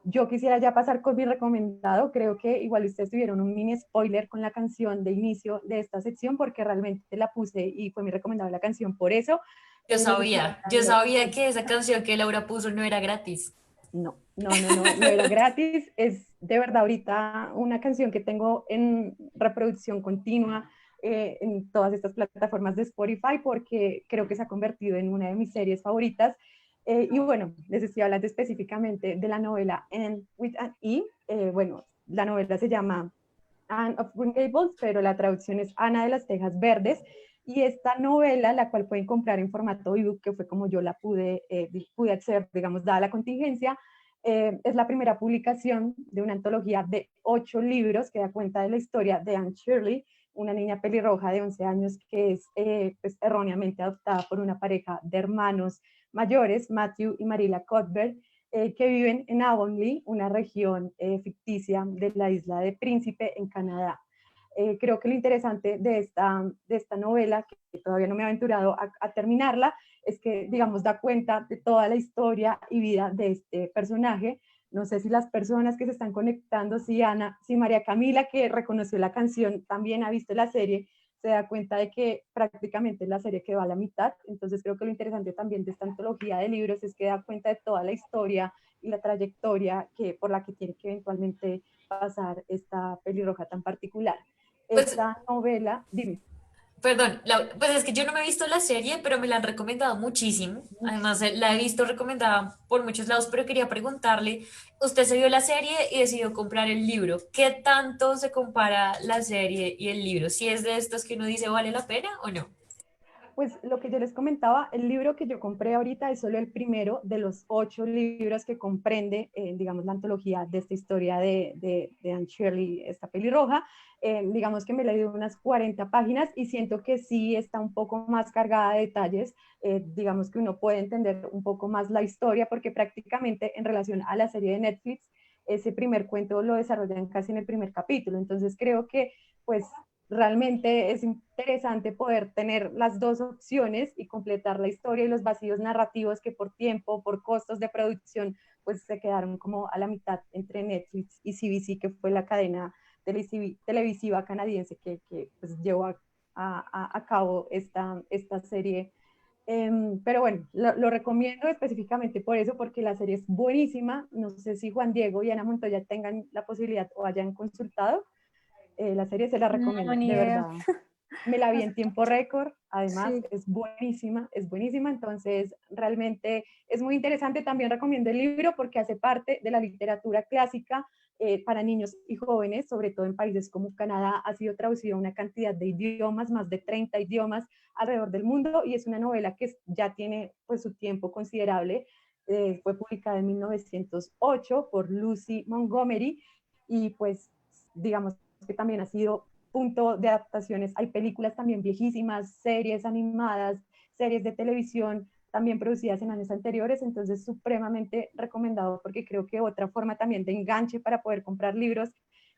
Yo quisiera ya pasar con mi recomendado. Creo que igual ustedes tuvieron un mini spoiler con la canción de inicio de esta sección porque realmente la puse y fue mi recomendado la canción por eso. Yo sabía que esa canción que Laura puso no era gratis. No era gratis. Es de verdad ahorita una canción que tengo en reproducción continua en todas estas plataformas de Spotify porque creo que se ha convertido en una de mis series favoritas. Y bueno, les estoy hablando específicamente de la novela End with an E. Bueno, la novela se llama Anne of Green Gables, pero la traducción es Ana de las Tejas Verdes. Y esta novela, la cual pueden comprar en formato ebook, que fue como yo la pude acceder, digamos, dada la contingencia, es la primera publicación de una antología de 8 libros que da cuenta de la historia de Anne Shirley, una niña pelirroja de 11 años que es pues, erróneamente adoptada por una pareja de hermanos mayores, Matthew y Marilla Cuthbert, que viven en Avonlea, una región ficticia de la isla de Príncipe en Canadá. Creo que lo interesante de esta novela, que todavía no me he aventurado a terminarla, es que, digamos, da cuenta de toda la historia y vida de este personaje. No sé si las personas que se están conectando, si Ana, si María Camila, que reconoció la canción, también ha visto la serie, se da cuenta de que prácticamente la serie quedó a la mitad. Entonces creo que lo interesante también de esta antología de libros es que da cuenta de toda la historia y la trayectoria por la que tiene que eventualmente pasar esta pelirroja tan particular. Pues, Esta novela, dime. perdón, pues es que yo no me he visto la serie, pero me la han recomendado muchísimo. Además, la he visto recomendada por muchos lados, pero quería preguntarle, usted se vio la serie y decidió comprar el libro. ¿Qué tanto se compara la serie y el libro? ¿Si es de estos que uno dice vale la pena o no? Pues lo que yo les comentaba, el libro que yo compré ahorita es solo el primero de los 8 libros que comprende, digamos, la antología de esta historia de Anne Shirley, esta pelirroja. Digamos que me he leído unas 40 páginas y siento que sí está un poco más cargada de detalles. Digamos que uno puede entender un poco más la historia porque prácticamente en relación a la serie de Netflix, ese primer cuento lo desarrollan casi en el primer capítulo. Entonces creo que pues realmente es interesante poder tener las dos opciones y completar la historia y los vacíos narrativos que por tiempo, por costos de producción, pues se quedaron como a la mitad entre Netflix y CBC, que fue la cadena televisiva canadiense que pues llevó a cabo esta serie. Pero bueno, lo recomiendo específicamente por eso, porque la serie es buenísima. No sé si Juan Diego y Ana Montoya tengan la posibilidad o hayan consultado. La serie se la recomiendo, No, ni de idea. verdad. Me la vi en tiempo récord, además Sí. es buenísima, entonces realmente es muy interesante. También recomiendo el libro porque hace parte de la literatura clásica para niños y jóvenes, sobre todo en países como Canadá. Ha sido traducido a una cantidad de idiomas, más de 30 idiomas alrededor del mundo, y es una novela que ya tiene pues su tiempo considerable. Fue publicada en 1908 por Lucy Montgomery y pues digamos que también ha sido punto de adaptaciones. Hay películas también viejísimas, series animadas, series de televisión también producidas en años anteriores, entonces supremamente recomendado porque creo que otra forma también de enganche para poder comprar libros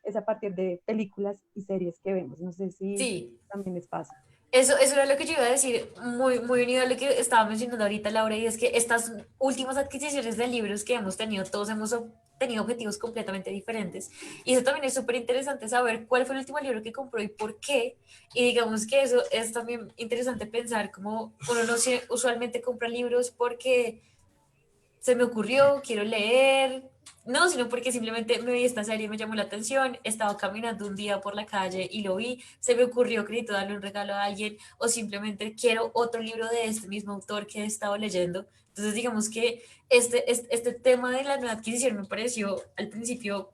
es a partir de películas y series que vemos. No sé si Sí. también les pasa. Eso era lo que yo iba a decir, muy unido a lo que estaba mencionando ahorita Laura, y es que estas últimas adquisiciones de libros que hemos tenido, todos hemos tenido objetivos completamente diferentes. Y eso también es súper interesante saber cuál fue el último libro que compró y por qué. Y digamos que eso es también interesante pensar como uno no usualmente compra libros porque se me ocurrió, quiero leer, no, sino porque simplemente me vi esta serie y me llamó la atención, estaba caminando un día por la calle y lo vi, se me ocurrió que necesito darle un regalo a alguien o simplemente quiero otro libro de este mismo autor que he estado leyendo. Entonces digamos que este tema de la nueva adquisición me pareció al principio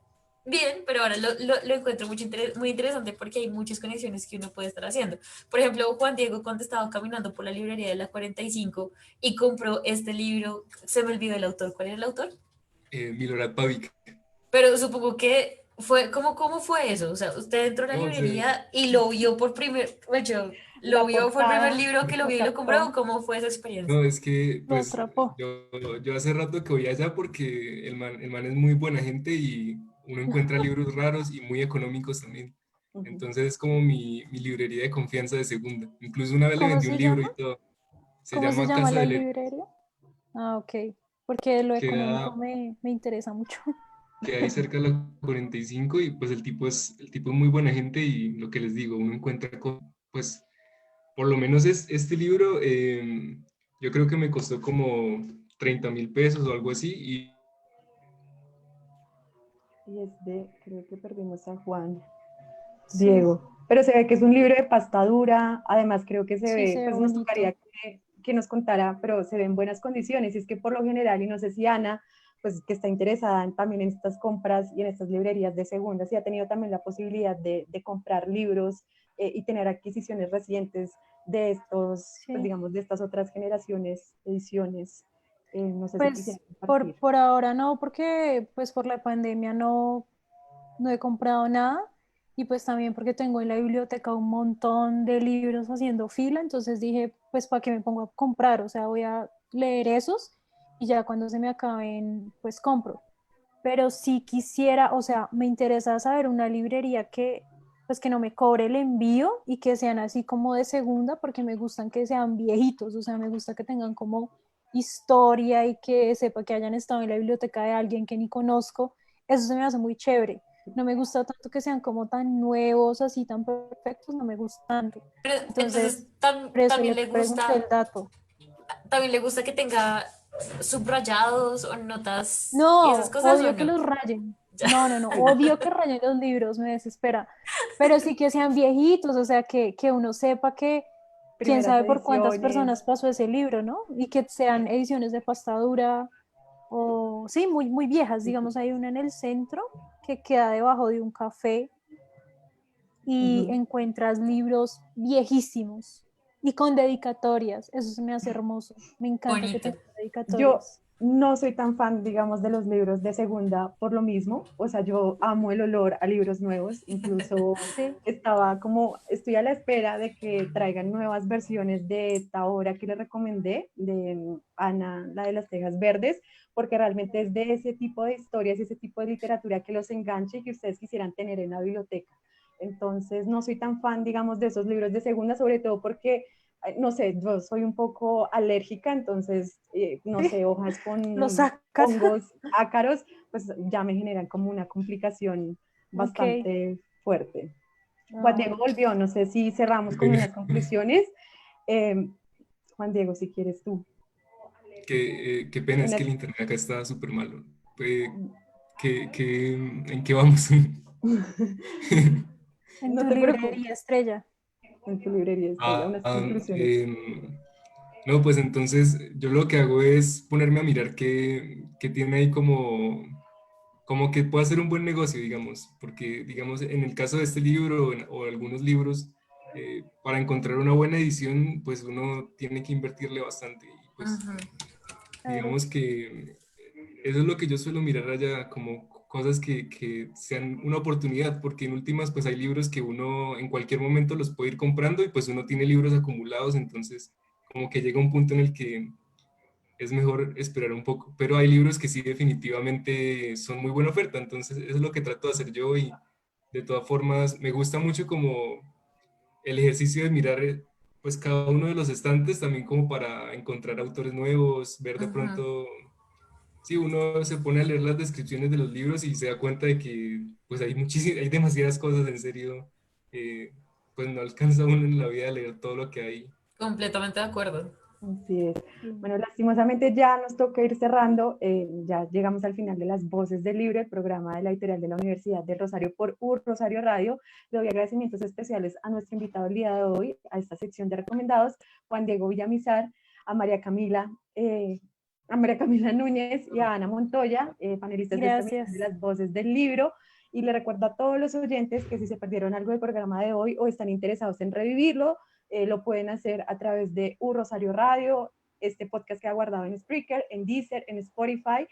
bien, pero ahora lo encuentro muy interesante porque hay muchas conexiones que uno puede estar haciendo. Por ejemplo, Juan Diego, cuando estaba caminando por la librería de la 45 y compró este libro, se me olvidó el autor. ¿Cuál era el autor? Milorad Pavik. Pero supongo que fue, ¿cómo fue eso? O sea, usted entró a la No, o sea, librería y lo vio por hecho, lo La vio, fue el primer portada libro que lo lo vio y lo compró, ¿o captó. ¿cómo fue esa experiencia? no, es que Lo pues atrapó. yo hace rato que voy allá porque el man es muy buena gente y uno encuentra libros raros y muy económicos también. Entonces es como mi librería de confianza de segunda. Incluso una vez le ¿Cómo vendí un se libro llama? y todo. Se ¿Cómo se llama llama Casa la del Héroe. librería? Ah, ok. Porque lo Queda, económico me interesa mucho. queda ahí cerca de la 45 y pues el tipo es muy buena gente y lo que les digo, uno encuentra pues por lo menos este libro, yo creo que me costó como 30.000 pesos o algo así. Y es creo que perdimos a Juan Sí, Diego. Pero se ve que es un libro de pasta dura, además creo que se sí, ve, se ve pues nos bonito. tocaría que nos contara, pero se ve en buenas condiciones. Y es que por lo general, y no sé si Ana pues que está interesada también en estas compras y en estas librerías de segunda, si ha tenido también la posibilidad de comprar libros y tener adquisiciones recientes de estos, Sí. pues digamos, de estas otras generaciones, ediciones. No sé si Pues quisiera compartir. por ahora no, porque pues por la pandemia no he comprado nada y pues también porque tengo en la biblioteca un montón de libros haciendo fila, entonces dije, pues para qué me pongo a comprar, o sea, voy a leer esos y ya cuando se me acaben, pues compro. Pero si quisiera, o sea, me interesa saber una librería que pues que no me cobre el envío y que sean así como de segunda, porque me gustan que sean viejitos, o sea, me gusta que tengan como historia y que sepa que hayan estado en la biblioteca de alguien que ni conozco. Eso se me hace muy chévere. No me gusta tanto que sean como tan nuevos, así tan perfectos, no me gusta tanto. Pero Entonces, entonces por eso también le le pregunté el gusta, dato. también le gusta que tenga subrayados o notas y esas No, cosas, ¿o odio que no? los rayen. No, odio que rayen los libros, me desespera. Pero sí que sean viejitos, o sea, que uno sepa que quién Primeras sabe por cuántas ediciones. personas pasó ese libro, ¿no? Y que sean ediciones de pasta dura o, sí, muy, muy viejas. Digamos, hay una en el centro que queda debajo de un café y encuentras libros viejísimos y con dedicatorias. Eso se me hace hermoso. Me encanta que Bonito. tengan Yo dedicatorias. no soy tan fan, digamos, de los libros de segunda por lo mismo. O sea, yo amo el olor a libros nuevos. Incluso Sí. estoy a la espera de que traigan nuevas versiones de esta obra que les recomendé, de Ana, la de las Tejas Verdes, porque realmente es de ese tipo de historias y ese tipo de literatura que los enganche y que ustedes quisieran tener en la biblioteca. Entonces, no soy tan fan, digamos, de esos libros de segunda, sobre todo porque no sé, yo soy un poco alérgica, entonces, no sé, hojas Lo con sacas. hongos ácaros, pues ya me generan como una complicación Ok. bastante fuerte. Juan Diego Ay, volvió, no sé si cerramos con unas conclusiones. Juan Diego, si quieres tú. Qué pena, es que Unas- el internet acá está súper malo. ¿En qué vamos? en No tu te preocupes, librería estrella. en tu librería estrella, Ah, unas conclusiones. no, pues entonces yo lo que hago es ponerme a mirar qué tiene ahí como que puede ser un buen negocio, digamos, porque, digamos, en el caso de este libro o algunos libros, para encontrar una buena edición, pues uno tiene que invertirle bastante. Y pues, Ujú. Claro. digamos que eso es lo que yo suelo mirar allá, como cosas que sean una oportunidad, porque en últimas, pues hay libros que uno en cualquier momento los puede ir comprando y pues uno tiene libros acumulados, entonces como que llega un punto en el que es mejor esperar un poco, pero hay libros que sí definitivamente son muy buena oferta, entonces eso es lo que trato de hacer yo y de todas formas me gusta mucho como el ejercicio de mirar pues cada uno de los estantes también como para encontrar autores nuevos, ver de Ujú. pronto, sí, uno se pone a leer las descripciones de los libros y se da cuenta de que pues hay muchísimas, hay demasiadas cosas en serio, pues no alcanza uno en la vida a leer todo lo que hay. Completamente de acuerdo. Así es. Sí. Bueno, lastimosamente ya nos toca ir cerrando. Ya llegamos al final de Las Voces del Libro, el programa de la editorial de la Universidad del Rosario por Rosario Radio. Le doy agradecimientos especiales a nuestro invitado el día de hoy, a esta sección de recomendados, Juan Diego Villamizar, a María Camila Núñez y a Ana Montoya, panelistas de esta emisión de Gracias. Las Voces del Libro. Y le recuerdo a todos los oyentes que si se perdieron algo del programa de hoy o están interesados en revivirlo, lo pueden hacer a través de Rosario Radio. Este podcast queda guardado en Spreaker, en Deezer, en Spotify.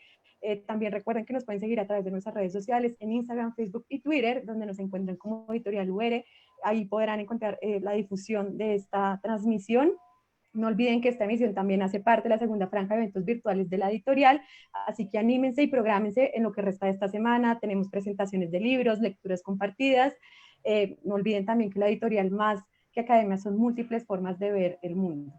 También recuerden que nos pueden seguir a través de nuestras redes sociales en Instagram, Facebook y Twitter, donde nos encuentran como Editorial UR. Ahí podrán encontrar la difusión de esta transmisión. No olviden que esta emisión también hace parte de la segunda franja de eventos virtuales de la editorial, así que anímense y prográmense en lo que resta de esta semana. Tenemos presentaciones de libros, lecturas compartidas. No olviden también que la editorial más que academia son múltiples formas de ver el mundo.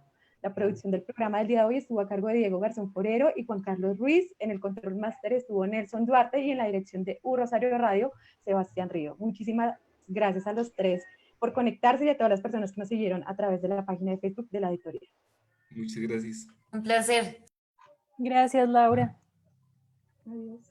La producción del programa del día de hoy estuvo a cargo de Diego Garzón Forero y Juan Carlos Ruiz. En el control máster estuvo Nelson Duarte y en la dirección de Rosario Radio, Sebastián Río. Muchísimas gracias a los tres por conectarse y a todas las personas que nos siguieron a través de la página de Facebook de la editorial. Muchas gracias. Un placer. Gracias, Laura. Adiós.